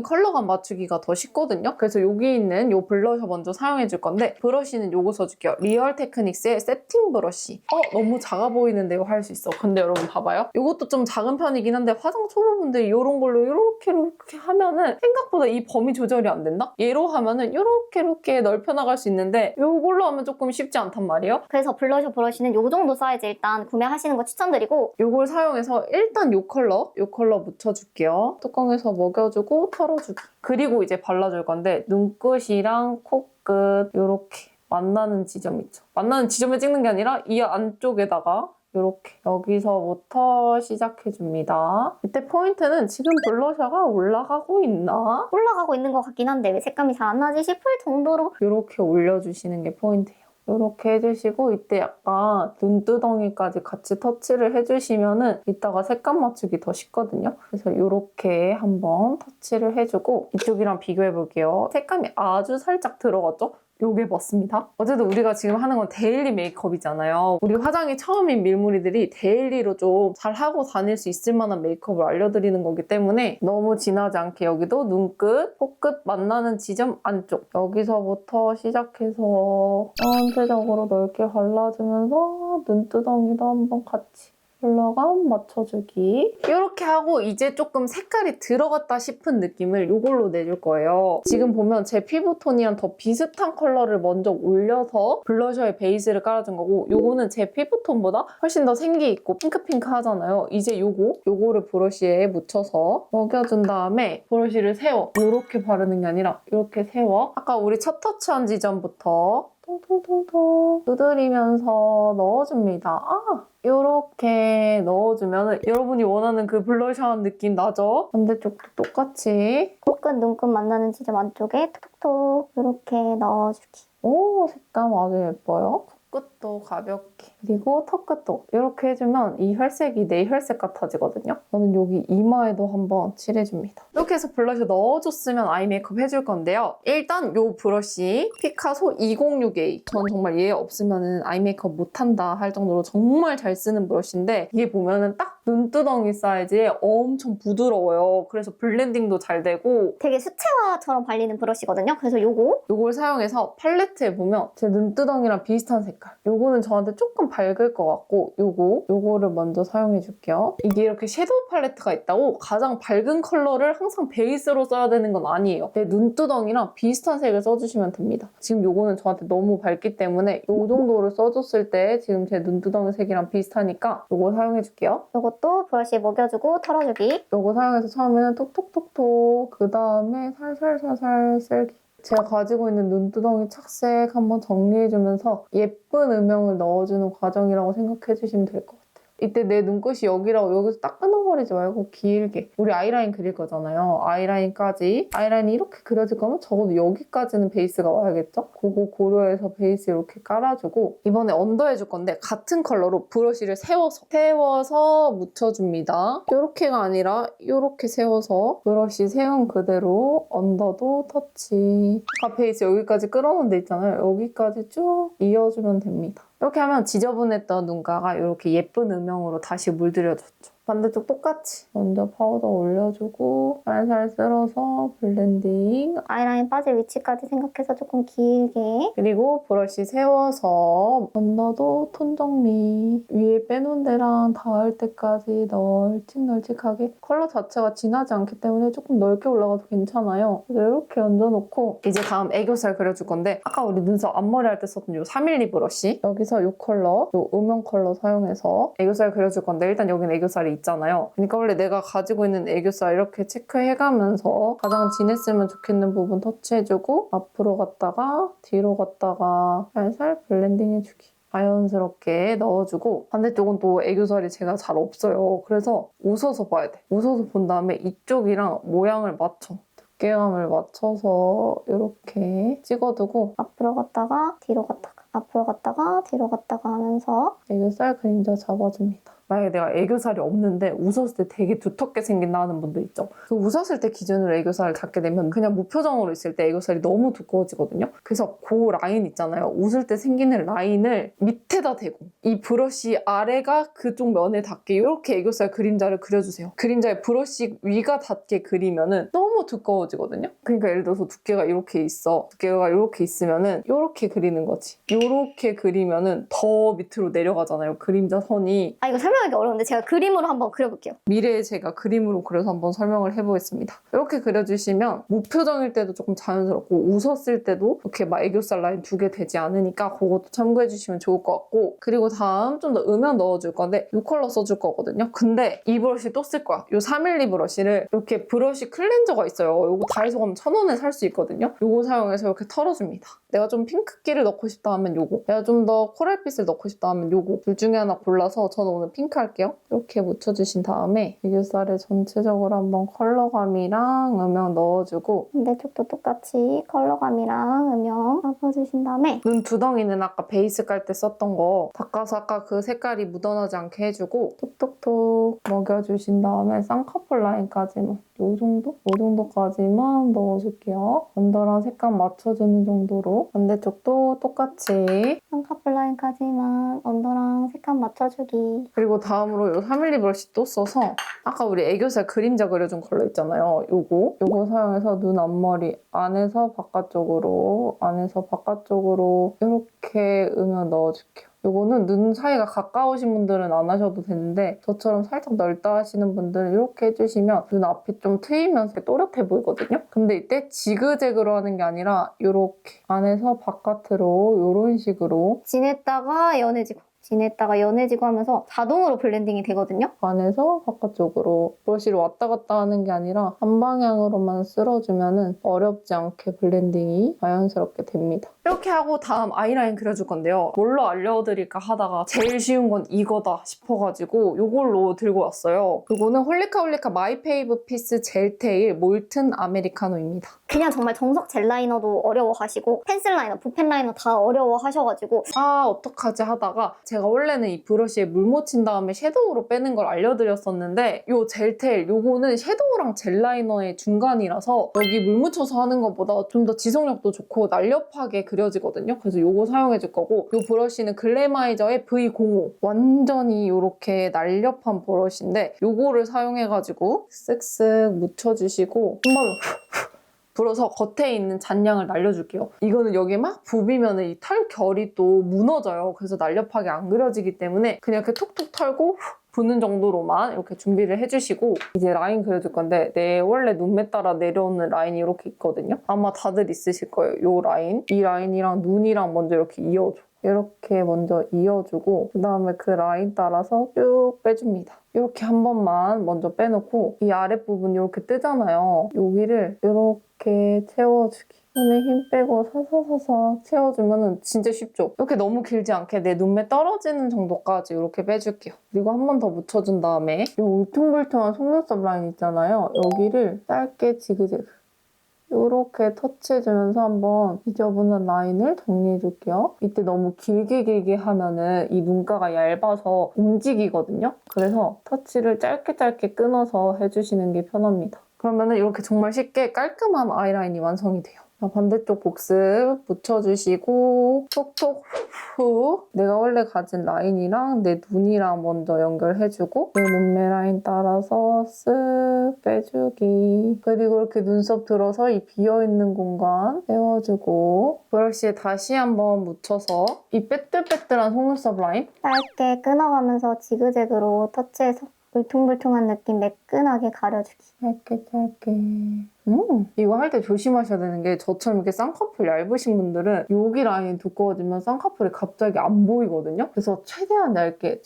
컬러감 맞추기가 더 쉽거든요. 그래서 여기 있는 이 블러셔 먼저 사용해줄 건데 브러쉬는 요거 써줄게요. 리얼 테크닉스의 세팅 브러쉬. 너무 작아 보이는데 이거 할 수 있어. 근데 여러분 봐봐요. 이것도 좀 작은 편이긴 한데 화장 초보분들이 이런 걸로 이렇게 하면은 생각보다 이 범위 조절이 안 된다? 얘로 하면은 이렇게 넓혀 나갈 수 있는데 이걸로 하면 조금 쉽지 않단 말이에요. 그래서 블러셔 브러쉬는 요 정도 사이즈 일단 구매하시는 거 추천드리고, 이걸 사용해서 일단 이 컬러 묻혀줄게요. 뚜껑에서 먹여주고 털어주기. 그리고 이제 발라줄 건데 눈끝이랑 코끝 이렇게 만나는 지점 있죠. 만나는 지점에 찍는 게 아니라 이 안쪽에다가 이렇게 여기서부터 시작해줍니다. 이때 포인트는 지금 블러셔가 올라가고 있나? 올라가고 있는 것 같긴 한데 왜 색감이 잘 안 나지 싶을 정도로 이렇게 올려주시는 게 포인트예요. 이렇게 해주시고 이때 약간 눈두덩이까지 같이 터치를 해주시면은 이따가 색감 맞추기 더 쉽거든요. 그래서 이렇게 한번 터치를 해주고 이쪽이랑 비교해볼게요. 색감이 아주 살짝 들어갔죠? 요게 맞습니다. 어쨌든 우리가 지금 하는 건 데일리 메이크업이잖아요. 우리 화장이 처음인 밀무리들이 데일리로 좀 잘하고 다닐 수 있을 만한 메이크업을 알려드리는 거기 때문에 너무 진하지 않게 여기도 눈끝, 코끝 만나는 지점 안쪽 여기서부터 시작해서 전체적으로 넓게 발라주면서 눈두덩이도 한번 같이 컬러감 맞춰주기. 이렇게 하고 이제 조금 색깔이 들어갔다 싶은 느낌을 이걸로 내줄 거예요. 지금 보면 제 피부톤이랑 더 비슷한 컬러를 먼저 올려서 블러셔의 베이스를 깔아준 거고 요거는 제 피부톤보다 훨씬 더 생기 있고 핑크핑크 하잖아요. 이제 요거를 브러쉬에 묻혀서 먹여준 다음에 브러쉬를 세워. 이렇게 바르는 게 아니라 이렇게 세워. 아까 우리 첫 터치한 지점부터 통통통통 두드리면서 넣어줍니다. 이렇게 넣어주면 여러분이 원하는 그 블러셔한 느낌 나죠? 반대쪽도 똑같이. 코끝, 눈끝 만나는 지점 안쪽에 톡톡톡 이렇게 넣어주기. 오, 색감 아주 예뻐요. 끝도 가볍게. 그리고 턱끝도 이렇게 해주면 이 혈색이 내 혈색 같아지거든요. 저는 여기 이마에도 한번 칠해줍니다. 이렇게 해서 블러셔 넣어줬으면 아이 메이크업 해줄 건데요. 일단 이 브러쉬 피카소 206A. 전 정말 얘 없으면 아이 메이크업 못한다 할 정도로 정말 잘 쓰는 브러쉬인데 이게 보면은 딱 눈두덩이 사이즈에 엄청 부드러워요. 그래서 블렌딩도 잘 되고 되게 수채화처럼 발리는 브러쉬거든요. 그래서 요걸 사용해서 팔레트에 보면 제 눈두덩이랑 비슷한 색깔. 요거는 저한테 조금 밝을 것 같고 요거를 먼저 사용해 줄게요. 이게 이렇게 섀도우 팔레트가 있다고 가장 밝은 컬러를 항상 베이스로 써야 되는 건 아니에요. 내 눈두덩이랑 비슷한 색을 써주시면 됩니다. 지금 요거는 저한테 너무 밝기 때문에 요 정도를 써줬을 때 지금 제 눈두덩이 색이랑 비슷하니까 요거 사용해 줄게요. 요것도 브러쉬에 먹여주고 털어주기. 요거 사용해서 처음에는 톡톡톡톡 그 다음에 살살살살 셀기. 제가 가지고 있는 눈두덩이 착색 한번 정리해주면서 예쁜 음영을 넣어주는 과정이라고 생각해주시면 될 것 같아요. 이때 내 눈끝이 여기라고 여기서 딱 끊어버리지 말고 길게. 우리 아이라인 그릴 거잖아요. 아이라인까지. 아이라인이 이렇게 그려질 거면 적어도 여기까지는 베이스가 와야겠죠? 그거 고려해서 베이스 이렇게 깔아주고 이번에 언더 해줄 건데 같은 컬러로 브러쉬를 세워서 묻혀줍니다. 이렇게가 아니라 이렇게 세워서 브러쉬 세운 그대로 언더도 터치. 아까 베이스 여기까지 끌어놓은 데 있잖아요. 여기까지 쭉 이어주면 됩니다. 이렇게 하면 지저분했던 눈가가 이렇게 예쁜 음영으로 다시 물들여졌죠. 반대쪽 똑같이 먼저 파우더 올려주고 살살 쓸어서 블렌딩. 아이라인 빠질 위치까지 생각해서 조금 길게. 그리고 브러쉬 세워서 언더도 톤 정리. 위에 빼놓은 데랑 닿을 때까지 널찍널찍하게. 컬러 자체가 진하지 않기 때문에 조금 넓게 올라가도 괜찮아요. 그래서 이렇게 얹어놓고 이제 다음 애교살 그려줄 건데 아까 우리 눈썹 앞머리 할 때 썼던 이 3mm 브러쉬 여기서 이 컬러, 이 음영 컬러 사용해서 애교살 그려줄 건데 일단 여기는 애교살이 있잖아요. 그러니까 원래 내가 가지고 있는 애교살 이렇게 체크해가면서 가장 진했으면 좋겠는 부분 터치해주고 앞으로 갔다가 뒤로 갔다가 살살 블렌딩 해주기. 자연스럽게 넣어주고 반대쪽은 또 애교살이 제가 잘 없어요. 그래서 웃어서 봐야 돼. 웃어서 본 다음에 이쪽이랑 모양을 맞춰. 두께감을 맞춰서 이렇게 찍어두고 앞으로 갔다가 뒤로 갔다가 앞으로 갔다가 뒤로 갔다가 하면서 애교살 그림자 잡아줍니다. 만약에 내가 애교살이 없는데 웃었을 때 되게 두텁게 생긴다 하는 분들 있죠. 그 웃었을 때 기준으로 애교살을 잡게 되면 그냥 무표정으로 있을 때 애교살이 너무 두꺼워지거든요. 그래서 그 라인 있잖아요. 웃을 때 생기는 라인을 밑에다 대고 이 브러쉬 아래가 그쪽 면에 닿게 이렇게 애교살 그림자를 그려주세요. 그림자에 브러쉬 위가 닿게 그리면은 너무 두꺼워지거든요. 그러니까 예를 들어서 두께가 이렇게 있어. 두께가 이렇게 있으면은 이렇게 그리는 거지. 이렇게 그리면은 더 밑으로 내려가잖아요. 그림자 선이. 이거 설명하기 어려운데 제가 그림으로 한번 그려볼게요. 미래에 제가 그림으로 그려서 한번 설명을 해보겠습니다. 이렇게 그려주시면 무표정일 때도 조금 자연스럽고 웃었을 때도 이렇게 막 애교살 라인 2개 되지 않으니까 그것도 참고해주시면 좋을 것 같고 그리고 다음 좀 더 음영 넣어줄 건데 이 컬러 써줄 거거든요. 근데 이 브러쉬 또 쓸 거야. 이 3mm 브러쉬를 이렇게 브러쉬 클렌저가 있어요. 이거 다이소 가면 1,000원에 살 수 있거든요. 이거 사용해서 이렇게 털어줍니다. 내가 좀 핑크기를 넣고 싶다 하면 이거 내가 좀 더 코랄빛을 넣고 싶다 하면 이거 둘 중에 하나 골라서 저는 오늘 핑크 할게요. 이렇게 묻혀주신 다음에 애교살에 전체적으로 한번 컬러감이랑 음영 넣어주고 반대쪽도 똑같이 컬러감이랑 음영 잡아주신 다음에 눈 두덩이는 아까 베이스 깔 때 썼던 거 닦아서 아까 그 색깔이 묻어나지 않게 해주고 톡톡톡 먹여주신 다음에 쌍꺼풀 라인까지만 요 정도? 요 정도까지만 넣어줄게요. 언더랑 색감 맞춰주는 정도로 반대쪽도 똑같이 쌍꺼풀 라인까지만 언더랑 색감 맞춰주기. 그리고 다음으로 이 3mm 브러쉬 또 써서 아까 우리 애교살 그림자 그려준 컬러 있잖아요. 요거 사용해서 눈 앞머리 안에서 바깥쪽으로 이렇게 음영 넣어줄게요. 이거는 눈 사이가 가까우신 분들은 안 하셔도 되는데 저처럼 살짝 넓다 하시는 분들은 이렇게 해주시면 눈 앞이 좀 트이면서 또렷해 보이거든요. 근데 이때 지그재그로 하는 게 아니라 이렇게 안에서 바깥으로 이런 식으로 진했다가 연해지고 진했다가 연해지고 하면서 자동으로 블렌딩이 되거든요. 안에서 바깥쪽으로 브러쉬를 왔다 갔다 하는 게 아니라 한 방향으로만 쓸어주면 어렵지 않게 블렌딩이 자연스럽게 됩니다. 이렇게 하고 다음 아이라인 그려줄 건데요. 뭘로 알려드릴까 하다가 제일 쉬운 건 이거다 싶어가지고 이걸로 들고 왔어요. 이거는 홀리카홀리카 마이페이브 피스 젤테일 몰튼 아메리카노입니다. 그냥 정말 정석 젤 라이너도 어려워하시고 펜슬 라이너, 붓펜 라이너 다 어려워하셔가지고 아 어떡하지 하다가 제가 원래는 이 브러쉬에 물 묻힌 다음에 섀도우로 빼는 걸 알려드렸었는데 이 젤테일 요거는 섀도우랑 젤 라이너의 중간이라서 여기 물 묻혀서 하는 것보다 좀 더 지속력도 좋고 날렵하게 그려지거든요. 그래서 요거 사용해줄 거고 이 브러쉬는 글래마이저의 V05 완전히 이렇게 날렵한 브러쉬인데 요거를 사용해가지고 쓱쓱 묻혀주시고 한번 불어서 겉에 있는 잔량을 날려줄게요. 이거는 여기 막 부비면 이 털 결이 또 무너져요. 그래서 날렵하게 안 그려지기 때문에 그냥 이렇게 툭툭 털고 부는 정도로만 이렇게 준비를 해주시고 이제 라인 그려줄 건데 내 원래 눈매 따라 내려오는 라인이 이렇게 있거든요. 아마 다들 있으실 거예요. 이 라인. 이 라인이랑 눈이랑 먼저 이렇게 이어줘. 이렇게 먼저 이어주고 그다음에 그 라인 따라서 쭉 빼줍니다. 이렇게 한 번만 먼저 빼놓고 이 아랫부분 이렇게 뜨잖아요. 여기를 이렇게 채워주기. 손에 힘 빼고 사사사사 채워주면 진짜 쉽죠? 이렇게 너무 길지 않게 내 눈매 떨어지는 정도까지 이렇게 빼줄게요. 그리고 한 번 더 묻혀준 다음에 이 울퉁불퉁한 속눈썹 라인 있잖아요. 여기를 짧게 지그재그 이렇게 터치해주면서 한번 지저분한 라인을 정리해줄게요. 이때 너무 길게 하면은 이 눈가가 얇아서 움직이거든요. 그래서 터치를 짧게 끊어서 해주시는 게 편합니다. 그러면은 이렇게 정말 쉽게 깔끔한 아이라인이 완성이 돼요. 반대쪽 복습 묻혀주시고 톡톡 후 내가 원래 가진 라인이랑 내 눈이랑 먼저 연결해주고 내 눈매 라인 따라서 쓱 빼주기 그리고 이렇게 눈썹 들어서 이 비어있는 공간 채워주고 브러쉬에 다시 한번 묻혀서 이 빼뚤빼뚤한 속눈썹 라인 짧게 끊어가면서 지그재그로 터치해서 울퉁불퉁한 느낌 매끈하게 가려주기. 짧게 이거 할 때 조심하셔야 되는 게 저처럼 이렇게 쌍꺼풀 얇으신 분들은 여기 라인이 두꺼워지면 쌍꺼풀이 갑자기 안 보이거든요. 그래서 최대한 얇게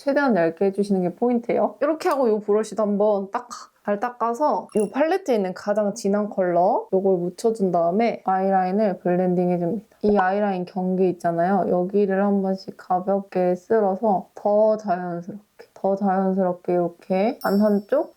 해주시는 게 포인트예요. 이렇게 하고 이 브러쉬도 한번 잘 닦아서 이 팔레트에 있는 가장 진한 컬러 이걸 묻혀준 다음에 아이라인을 블렌딩 해줍니다. 이 아이라인 경계 있잖아요. 여기를 한 번씩 가볍게 쓸어서 더 자연스럽게 이렇게 한쪽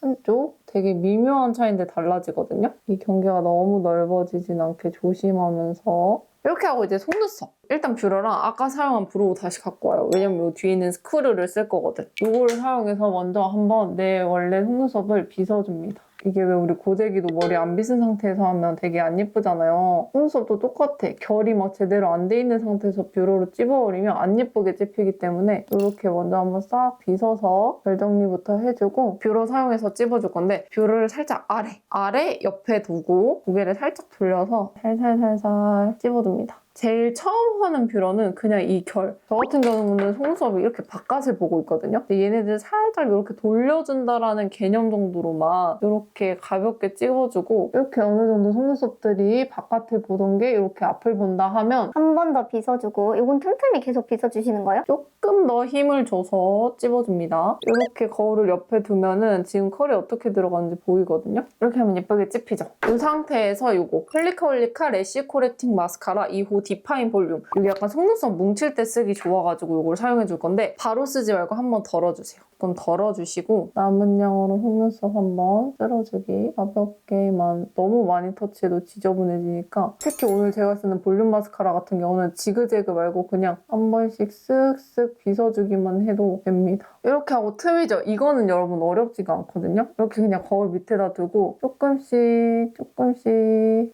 되게 미묘한 차이인데 달라지거든요. 이 경계가 너무 넓어지진 않게 조심하면서 이렇게 하고 이제 속눈썹. 일단 뷰러랑 아까 사용한 브로우 다시 갖고 와요. 왜냐면 이 뒤에 있는 스크류를 쓸 거거든. 이거를 사용해서 먼저 한번 내 원래 속눈썹을 빗어줍니다. 이게 왜 우리 고데기도 머리 안 빗은 상태에서 하면 되게 안 예쁘잖아요. 속눈썹도 똑같아. 결이 막 제대로 안 돼 있는 상태에서 뷰러로 찝어버리면 안 예쁘게 찝히기 때문에 이렇게 먼저 한번 싹 빗어서 결 정리부터 해주고 뷰러 사용해서 찝어줄 건데 뷰러를 살짝 아래 옆에 두고 고개를 살짝 돌려서 살살 찝어줍니다. 제일 처음 하는 뷰러는 그냥 이 결. 저 같은 경우는 속눈썹이 이렇게 바깥을 보고 있거든요. 근데 얘네들 살짝 이렇게 돌려준다라는 개념 정도로만 이렇게 가볍게 찍어주고 이렇게 어느 정도 속눈썹들이 바깥을 보던 게 이렇게 앞을 본다 하면 한 번 더 빗어주고 이건 틈틈이 계속 빗어주시는 거예요? 조금 더 힘을 줘서 찝어줍니다. 이렇게 거울을 옆에 두면은 지금 컬이 어떻게 들어가는지 보이거든요. 이렇게 하면 예쁘게 찝히죠. 이 상태에서 이거 홀리카홀리카 래쉬 코렉팅 마스카라 2호 디파인 볼륨. 이게 약간 속눈썹 뭉칠 때 쓰기 좋아가지고 이걸 사용해줄 건데 바로 쓰지 말고 한번 덜어주세요. 좀 덜어주시고 남은 양으로 속눈썹 한번 쓸어주기. 가볍게만 너무 많이 터치해도 지저분해지니까 특히 오늘 제가 쓰는 볼륨 마스카라 같은 경우는 지그재그 말고 그냥 한 번씩 쓱쓱 빗어주기만 해도 됩니다. 이렇게 하고 트위저. 이거는 여러분 어렵지가 않거든요. 이렇게 그냥 거울 밑에다 두고 조금씩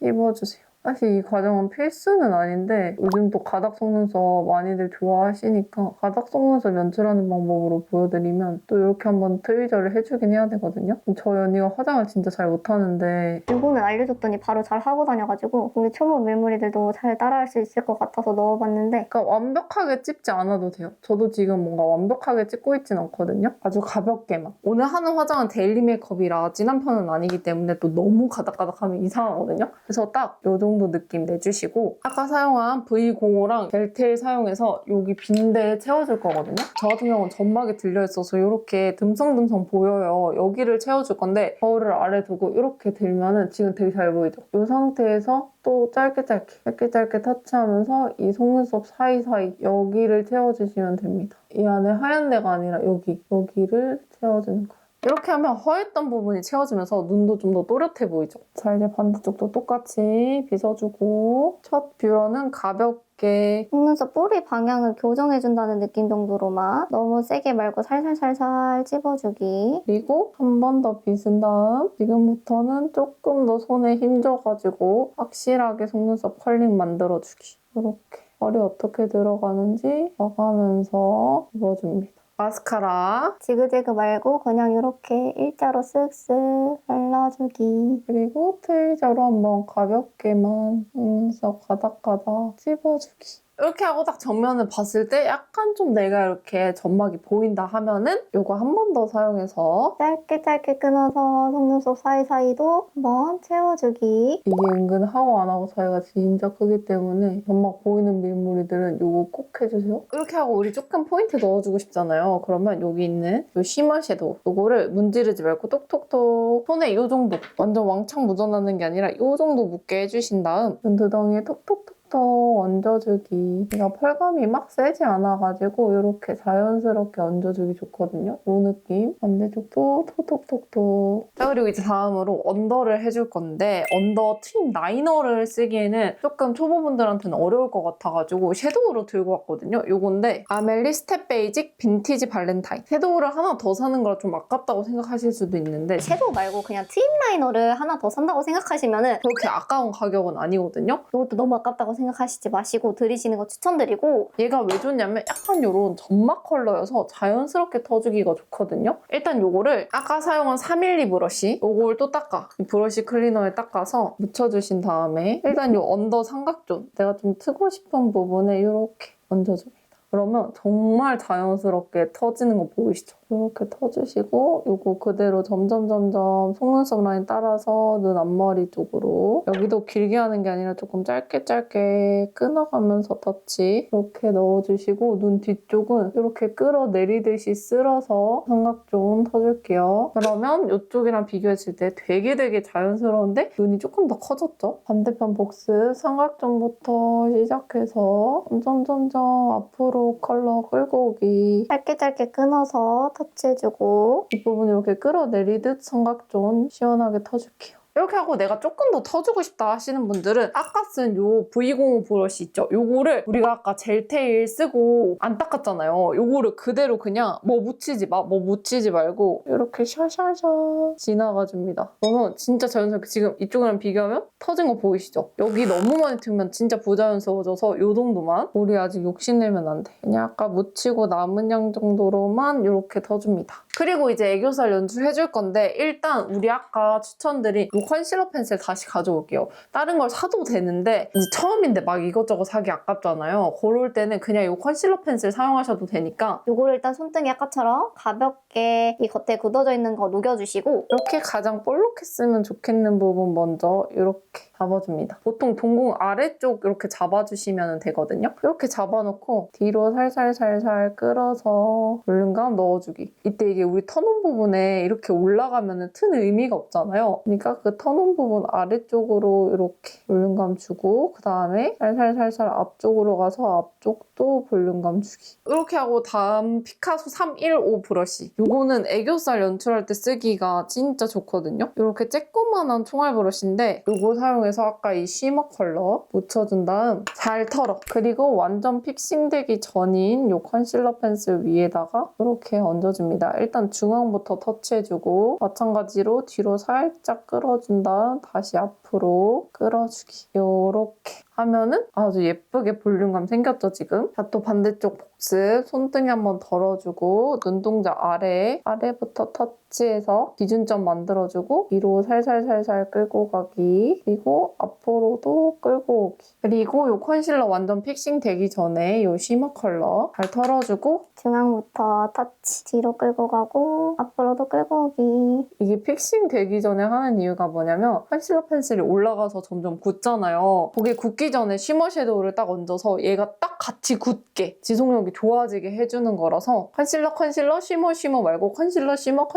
씹어주세요. 사실 이 과정은 필수는 아닌데 요즘 또 가닥 속눈썹 많이들 좋아하시니까 가닥 속눈썹 연출하는 방법으로 보여드리면 또 이렇게 한번 트위저를 해주긴 해야 되거든요. 저희 언니가 화장을 진짜 잘 못하는데 이거는 알려줬더니 바로 잘 하고 다녀가지고 우리 초보 밀물이들도 잘 따라할 수 있을 것 같아서 넣어봤는데 그러니까 완벽하게 찝지 않아도 돼요. 저도 지금 뭔가 완벽하게 찝고 있진 않거든요. 아주 가볍게만. 오늘 하는 화장은 데일리 메이크업이라 진한 편은 아니기 때문에 또 너무 가닥가닥하면 이상하거든요. 그래서 딱 이 정도 느낌 내주시고 아까 사용한 V05랑 젤테일 사용해서 여기 빈대에 채워줄 거거든요. 저 같은 경우는 점막이 들려있어서 이렇게 듬성듬성 보여요. 여기를 채워줄 건데 거울을 아래 두고 이렇게 들면은 지금 되게 잘 보이죠? 이 상태에서 또 짧게 터치하면서 이 속눈썹 사이사이 여기를 채워주시면 됩니다. 이 안에 하얀 데가 아니라 여기를 채워주는 거예요. 이렇게 하면 허했던 부분이 채워지면서 눈도 좀 더 또렷해 보이죠? 자, 이제 반대쪽도 똑같이 빗어주고 첫 뷰러는 가볍게 속눈썹 뿌리 방향을 교정해준다는 느낌 정도로만 너무 세게 말고 살살살살 찝어주기. 그리고 한 번 더 빗은 다음 지금부터는 조금 더 손에 힘줘가지고 확실하게 속눈썹 컬링 만들어주기. 이렇게 머리 어떻게 들어가는지 봐가면서 입어줍니다. 마스카라 지그재그 말고 그냥 이렇게 일자로 쓱쓱 발라주기. 그리고 트위저로 한번 가볍게만 속눈썹 가닥가닥 찝어주기. 이렇게 하고 딱 정면을 봤을 때 약간 좀 내가 이렇게 점막이 보인다 하면은 이거 한 번 더 사용해서 짧게 끊어서 속눈썹 사이사이도 한번 채워주기. 이게 은근 하고 안 하고 차이가 진짜 크기 때문에 점막 보이는 밀물이들은 이거 꼭 해주세요. 이렇게 하고 우리 조금 포인트 넣어주고 싶잖아요. 그러면 여기 있는 이 쉬머 섀도우 이거를 문지르지 말고 톡톡톡 손에 이 정도 완전 왕창 묻어나는 게 아니라 이 정도 묻게 해주신 다음 눈두덩이에 톡톡톡 더 얹어주기. 제가 펄감이 막 세지 않아가지고 이렇게 자연스럽게 얹어주기 좋거든요. 이 느낌. 반대쪽도 톡톡톡톡. 자, 그리고 이제 다음으로 언더를 해줄 건데 언더 트임 라이너를 쓰기에는 조금 초보분들한테는 어려울 것 같아가지고 섀도우로 들고 왔거든요. 이건데 아멜리 스텝 베이직 빈티지 발렌타인. 섀도우를 하나 더 사는 걸 좀 아깝다고 생각하실 수도 있는데 섀도우 말고 그냥 트임 라이너를 하나 더 산다고 생각하시면은 그렇게 아까운 가격은 아니거든요. 이것도 너무 아깝다고 생각하시지 마시고 들이시는 거 추천드리고. 얘가 왜 좋냐면 약간 이런 점막 컬러여서 자연스럽게 터주기가 좋거든요. 일단 요거를 아까 사용한 3mm 브러쉬 요걸 또 닦아. 이 브러쉬 클리너에 닦아서 묻혀주신 다음에 일단 요 언더 삼각존 내가 좀 트고 싶은 부분에 이렇게 얹어줍니다. 그러면 정말 자연스럽게 터지는 거 보이시죠? 이렇게 터주시고 이거 그대로 점점 속눈썹 라인 따라서 눈 앞머리 쪽으로 여기도 길게 하는 게 아니라 조금 짧게 끊어가면서 터치 이렇게 넣어주시고 눈 뒤쪽은 이렇게 끌어내리듯이 쓸어서 삼각존 터줄게요. 그러면 이쪽이랑 비교했을 때 되게 자연스러운데 눈이 조금 더 커졌죠? 반대편 복습 삼각존부터 시작해서 점점 앞으로 컬러 끌고 오기 짧게 끊어서 터치해주고. 뒷부분 이렇게 끌어내리듯 삼각존 시원하게 터줄게요. 이렇게 하고 내가 조금 더 터주고 싶다 하시는 분들은 아까 쓴 요 V05 브러쉬 있죠? 요거를 우리가 아까 젤테일 쓰고 안 닦았잖아요. 요거를 그대로 그냥 뭐 묻히지 말고 이렇게 샤샤샤 지나가줍니다. 그러면 진짜 자연스럽게 지금 이쪽이랑 비교하면 터진 거 보이시죠? 여기 너무 많이 틀면 진짜 부자연스러워져서 요 정도만. 우리 아직 욕심내면 안 돼. 그냥 아까 묻히고 남은 양 정도로만 이렇게 터줍니다. 그리고 이제 애교살 연출해줄 건데 일단 우리 아까 추천드린 이 컨실러 펜슬 다시 가져올게요. 다른 걸 사도 되는데 이제 처음인데 막 이것저것 사기 아깝잖아요. 그럴 때는 그냥 이 컨실러 펜슬 사용하셔도 되니까 요거를 일단 손등에 아까처럼 가볍게 이 겉에 굳어져 있는 거 녹여주시고. 이렇게 가장 볼록했으면 좋겠는 부분 먼저 이렇게 잡아줍니다. 보통 동공 아래쪽 이렇게 잡아주시면 되거든요. 이렇게 잡아놓고 뒤로 살살 끌어서 볼륨감 넣어주기. 이때 이게 우리 턴온 부분에 이렇게 올라가면 튼 의미가 없잖아요. 그러니까 그 턴온 부분 아래쪽으로 이렇게 볼륨감 주고 그 다음에 살살 앞쪽으로 가서 앞쪽도 볼륨감 주기. 이렇게 하고 다음 피카소 315 브러쉬. 이 요거는 애교살 연출할 때 쓰기가 진짜 좋거든요. 이렇게 쬐꼬만한 총알 브러쉬인데 요거 사용해서 아까 이 쉬머 컬러 묻혀준 다음 잘 털어. 그리고 완전 픽싱되기 전인 요 컨실러 펜슬 위에다가 이렇게 얹어줍니다. 일단 중앙부터 터치해주고 마찬가지로 뒤로 살짝 끌어준 다음 다시 앞으로 끌어주기. 요렇게 하면은 아주 예쁘게 볼륨감 생겼죠, 지금? 자, 또 반대쪽 복습. 손등에 한번 덜어주고 눈동자 아래부터 터치해서 기준점 만들어주고 위로 살살살살 끌고 가기. 그리고 앞으로도 끌고 오기. 그리고 이 컨실러 완전 픽싱 되기 전에 이 쉬머 컬러 잘 털어주고 중앙부터 터치, 뒤로 끌고 가고 앞으로도 끌고 오기. 이게 픽싱 되기 전에 하는 이유가 뭐냐면 컨실러 펜슬이 올라가서 점점 굳잖아요. 거기 굳기 전에 쉬머 섀도우를 딱 얹어서 얘가 딱 같이 굳게 지속력이 좋아지게 해주는 거라서 컨실러, 쉬머 말고 컨실러, 쉬머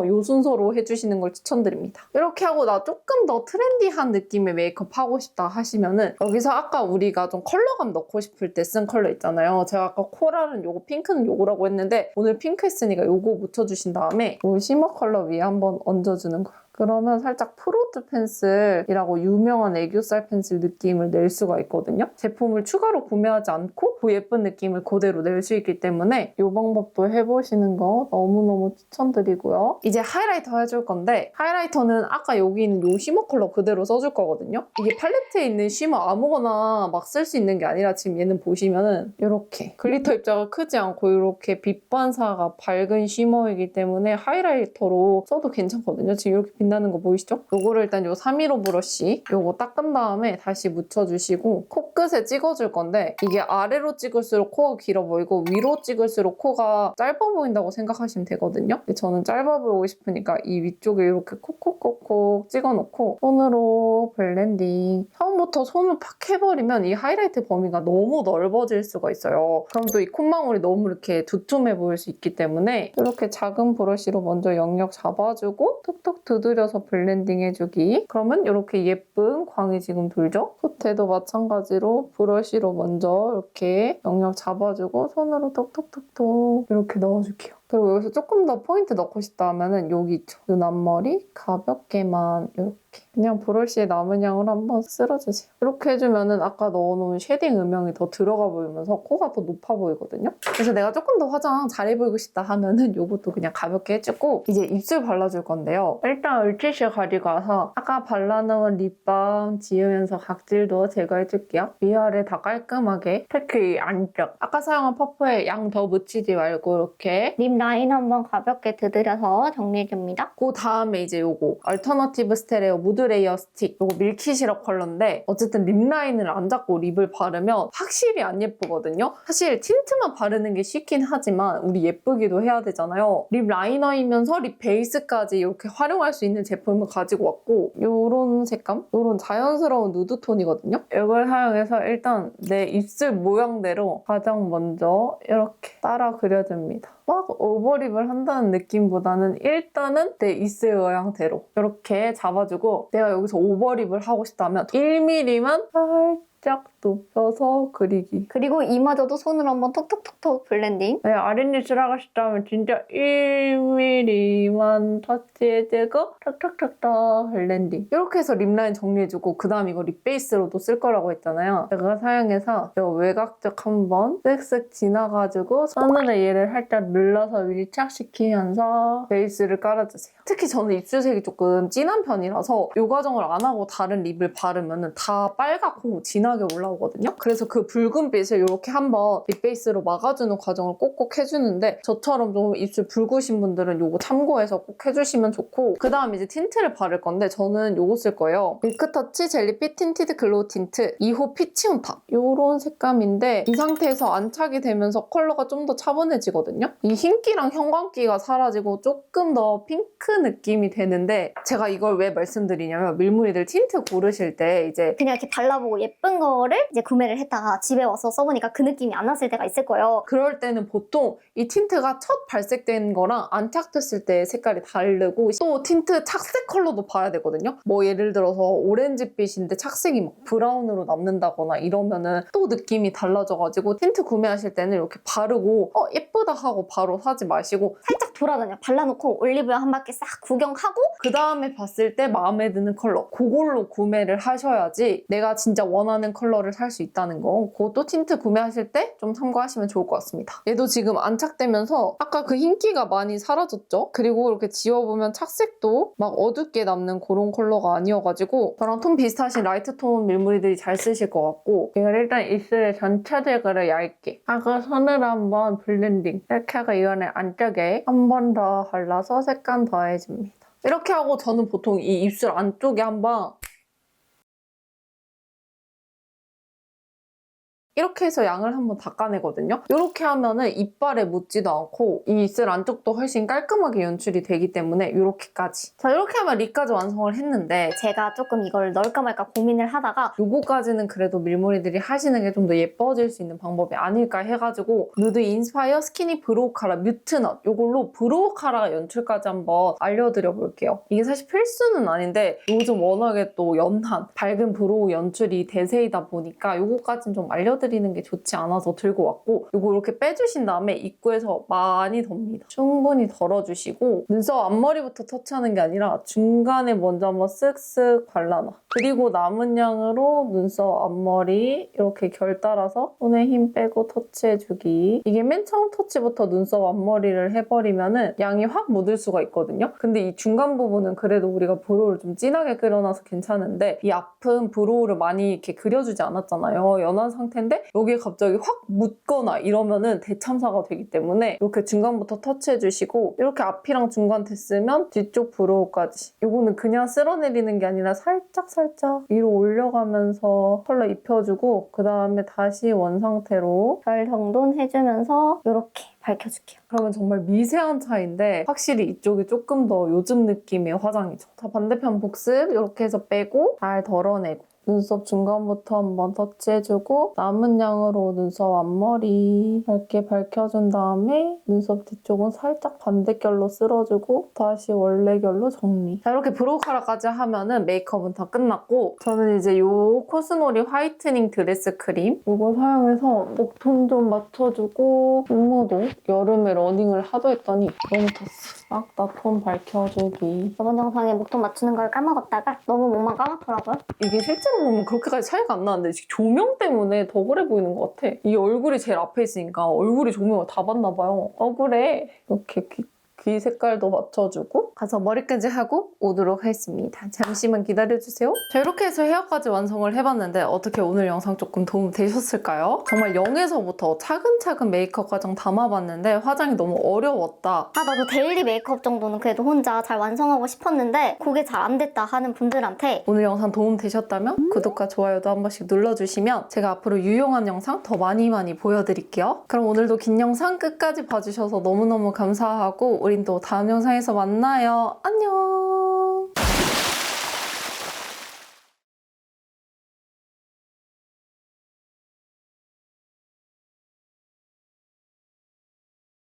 이 순서로 해주시는 걸 추천드립니다. 이렇게 하고 나 조금 더 트렌디한 느낌의 메이크업 하고 싶다 하시면은 여기서 아까 우리가 좀 컬러감 넣고 싶을 때 쓴 컬러 있잖아요. 제가 아까 코랄은 요거, 핑크는 요거라고 했는데 오늘 핑크 했으니까 요거 묻혀주신 다음에 이 쉬머 컬러 위에 한번 얹어주는 거예요. 그러면 살짝 프로드 펜슬이라고 유명한 애교살 펜슬 느낌을 낼 수가 있거든요. 제품을 추가로 구매하지 않고 그 예쁜 느낌을 그대로 낼 수 있기 때문에 이 방법도 해보시는 거 너무너무 추천드리고요. 이제 하이라이터 해줄 건데 하이라이터는 아까 여기 있는 이 쉬머 컬러 그대로 써줄 거거든요. 이게 팔레트에 있는 쉬머 아무거나 막 쓸 수 있는 게 아니라 지금 얘는 보시면은 이렇게 글리터 입자가 크지 않고 이렇게 빛 반사가 밝은 쉬머이기 때문에 하이라이터로 써도 괜찮거든요. 지금 이렇게 빛나는 거 보이시죠? 요거를 일단 요 315 브러쉬 요거 닦은 다음에 다시 묻혀주시고 코끝에 찍어줄 건데 이게 아래로 찍을수록 코가 길어 보이고 위로 찍을수록 코가 짧아 보인다고 생각하시면 되거든요. 근데 저는 짧아 보이고 싶으니까 이 위쪽에 이렇게 콕콕콕콕 찍어놓고 손으로 블렌딩. 처음부터 손을 팍 해버리면 이 하이라이트 범위가 너무 넓어질 수가 있어요. 그럼 또 이 콧망울이 너무 이렇게 두툼해 보일 수 있기 때문에 이렇게 작은 브러쉬로 먼저 영역 잡아주고 톡톡 두드려서 블렌딩 해주기. 그러면 이렇게 예쁜 광이 지금 돌죠? 콧대도 마찬가지로 브러쉬로 먼저 이렇게 영역 잡아주고 손으로 톡톡톡톡 이렇게 넣어줄게요. 그리고 여기서 조금 더 포인트 넣고 싶다 하면은 여기 있죠. 눈 앞머리 가볍게만 이렇게 그냥 브러쉬에 남은 양으로 한번 쓸어주세요. 이렇게 해주면은 아까 넣어놓은 쉐딩 음영이 더 들어가 보이면서 코가 더 높아 보이거든요. 그래서 내가 조금 더 화장 잘해 보이고 싶다 하면은 이것도 그냥 가볍게 해주고 이제 입술 발라줄 건데요. 일단 물티슈 가지고 와서 아까 발라놓은 립밤 지우면서 각질도 제거해줄게요. 위아래 다 깔끔하게. 특히 이 안쪽. 아까 사용한 퍼프에 양 더 묻히지 말고 이렇게 립 라인 한번 가볍게 두드려서 정리해줍니다. 그 다음에 이제 요거 얼터너티브 스테레오 무드 레이어 스틱 요거 밀키 시럽 컬러인데 어쨌든 립 라인을 안 잡고 립을 바르면 확실히 안 예쁘거든요. 사실 틴트만 바르는 게 쉽긴 하지만 우리 예쁘기도 해야 되잖아요. 립 라이너이면서 립 베이스까지 이렇게 활용할 수 있는 제품을 가지고 왔고 요런 색감? 요런 자연스러운 누드톤이거든요. 이걸 사용해서 일단 내 입술 모양대로 가장 먼저 이렇게 따라 그려줍니다. 막 오버립을 한다는 느낌보다는 일단은 내 입술 모양대로 이렇게 잡아주고 내가 여기서 오버립을 하고 싶다면 1mm만 살짝 높여서 그리기. 그리고 이마저도 손으로 한번 톡톡톡톡 블렌딩. 네, 아랫입술 하고 싶다면 진짜 1mm만 터치해주고 톡톡톡톡 블렌딩. 이렇게 해서 립라인 정리해주고 그 다음 이거 립 베이스로도 쓸 거라고 했잖아요. 제가 사용해서 이 외곽쪽 한번 쓱쓱 지나가지고 손으로 얘를 살짝 눌러서 밀착시키면서 베이스를 깔아주세요. 특히 저는 입술색이 조금 진한 편이라서 이 과정을 안 하고 다른 립을 바르면 다 빨갛고 진하게 올라오거든요. 그래서 그 붉은 빛을 이렇게 한번 립 베이스로 막아주는 과정을 꼭꼭 해주는데 저처럼 좀 입술 붉으신 분들은 이거 참고해서 꼭 해주시면 좋고 그 다음 이제 틴트를 바를 건데 저는 이거 쓸 거예요. 밀크터치 젤리핏 틴티드 글로우 틴트 2호 피치온 탑 이런 색감인데 이 상태에서 안착이 되면서 컬러가 좀 더 차분해지거든요. 이 흰기랑 형광기가 사라지고 조금 더 핑크 느낌이 되는데 제가 이걸 왜 말씀드리냐면 밀무리들 틴트 고르실 때 이제 그냥 이렇게 발라보고 예쁜 거를 이제 구매를 했다가 집에 와서 써보니까 그 느낌이 안 났을 때가 있을 거예요. 그럴 때는 보통 이 틴트가 첫 발색된 거랑 안착됐을 때 색깔이 다르고 또 틴트 착색 컬러도 봐야 되거든요. 뭐 예를 들어서 오렌지빛인데 착색이 막 브라운으로 남는다거나 이러면은 또 느낌이 달라져가지고 틴트 구매하실 때는 이렇게 바르고 예쁘다 하고 바로 사지 마시고 살짝 돌아다녀. 발라놓고 올리브영 한 바퀴 싹 구경하고 그 다음에 봤을 때 마음에 드는 컬러 그걸로 구매를 하셔야지 내가 진짜 원하는 컬러를 살 수 있다는 거. 그것도 틴트 구매하실 때 좀 참고하시면 좋을 것 같습니다. 얘도 지금 안착되면서 아까 그 흰기가 많이 사라졌죠? 그리고 이렇게 지워보면 착색도 막 어둡게 남는 그런 컬러가 아니어가지고 저랑 톤 비슷하신 라이트 톤 밀무리들이 잘 쓰실 것 같고 이걸 일단 입술에 전체적으로 얇게 하고 손으로 한번 블렌딩 이렇게 하고 이 안에 안쪽에 한 번 더 발라서 색감 더해줍니다. 이렇게 하고 저는 보통 이 입술 안쪽에 한번 이렇게 해서 양을 한번 닦아내거든요. 이렇게 하면은 이빨에 묻지도 않고 이 입술 안쪽도 훨씬 깔끔하게 연출이 되기 때문에 이렇게까지. 자, 이렇게 하면 립까지 완성을 했는데 제가 조금 이걸 넣을까 말까 고민을 하다가 요거까지는 그래도 밀무리들이 하시는 게 좀 더 예뻐질 수 있는 방법이 아닐까 해가지고 누드 인스파이어 스키니 브로우 카라 뮤트넛 이걸로 브로우 카라 연출까지 한번 알려드려 볼게요. 이게 사실 필수는 아닌데 요즘 워낙에 또 연한 밝은 브로우 연출이 대세이다 보니까 요거까지는 좀 알려드리는 게 좋지 않아서 들고 왔고 요거 이렇게 빼주신 다음에 입구에서 많이 덥니다. 충분히 덜어주시고 눈썹 앞머리부터 터치하는 게 아니라 중간에 먼저 한번 쓱쓱 발라놔. 그리고 남은 양으로 눈썹 앞머리 이렇게 결 따라서 손에 힘 빼고 터치해주기. 이게 맨 처음 터치부터 눈썹 앞머리를 해버리면은 양이 확 묻을 수가 있거든요. 근데 이 중간 부분은 그래도 우리가 브로우를 좀 진하게 그려놔서 괜찮은데 이 앞은 브로우를 많이 이렇게 그려주지 않았잖아요. 연한 상태인데 여기에 갑자기 확 묻거나 이러면은 대참사가 되기 때문에 이렇게 중간부터 터치해주시고 이렇게 앞이랑 중간 됐으면 뒤쪽 브로우까지. 이거는 그냥 쓸어내리는 게 아니라 살짝 위로 올려가면서 컬러 입혀주고 그 다음에 다시 원 상태로 별 정돈 해주면서 이렇게 밝혀줄게요. 그러면 정말 미세한 차이인데 확실히 이쪽이 조금 더 요즘 느낌의 화장이죠. 자, 반대편 복습 이렇게 해서 빼고 잘 덜어내고 눈썹 중간부터 한번 터치해주고 남은 양으로 눈썹 앞머리 얇게 밝혀준 다음에 눈썹 뒤쪽은 살짝 반대결로 쓸어주고 다시 원래 결로 정리. 자, 이렇게 브로우 카라까지 하면은 메이크업은 다 끝났고 저는 이제 이 코스모리 화이트닝 드레스 크림 이거 사용해서 목톤 좀 맞춰주고 눈무도 여름에 러닝을 하도 했더니 너무 탔어. 싹 다 톤 밝혀주기. 저번 영상에 목톤 맞추는 걸 까먹었다가 너무 목만 까맣더라고요. 이게 실제로 보면 그렇게까지 차이가 안 나는데 조명 때문에 더 그래 보이는 것 같아. 이 얼굴이 제일 앞에 있으니까 얼굴이 조명을 다 받나 봐요. 억울해. 이렇게 귀 색깔도 맞춰주고 가서 머리까지 하고 오도록 하겠습니다. 잠시만 기다려주세요. 자, 이렇게 해서 헤어까지 완성을 해봤는데 어떻게 오늘 영상 조금 도움 되셨을까요? 정말 0에서부터 차근차근 메이크업 과정 담아봤는데 화장이 너무 어려웠다. 나도 데일리 메이크업 정도는 그래도 혼자 잘 완성하고 싶었는데 그게 잘 안 됐다 하는 분들한테 오늘 영상 도움 되셨다면 구독과 좋아요도 한 번씩 눌러주시면 제가 앞으로 유용한 영상 더 많이 보여드릴게요. 그럼 오늘도 긴 영상 끝까지 봐주셔서 너무너무 감사하고 우린 또 다음 영상에서 만나요. 안녕!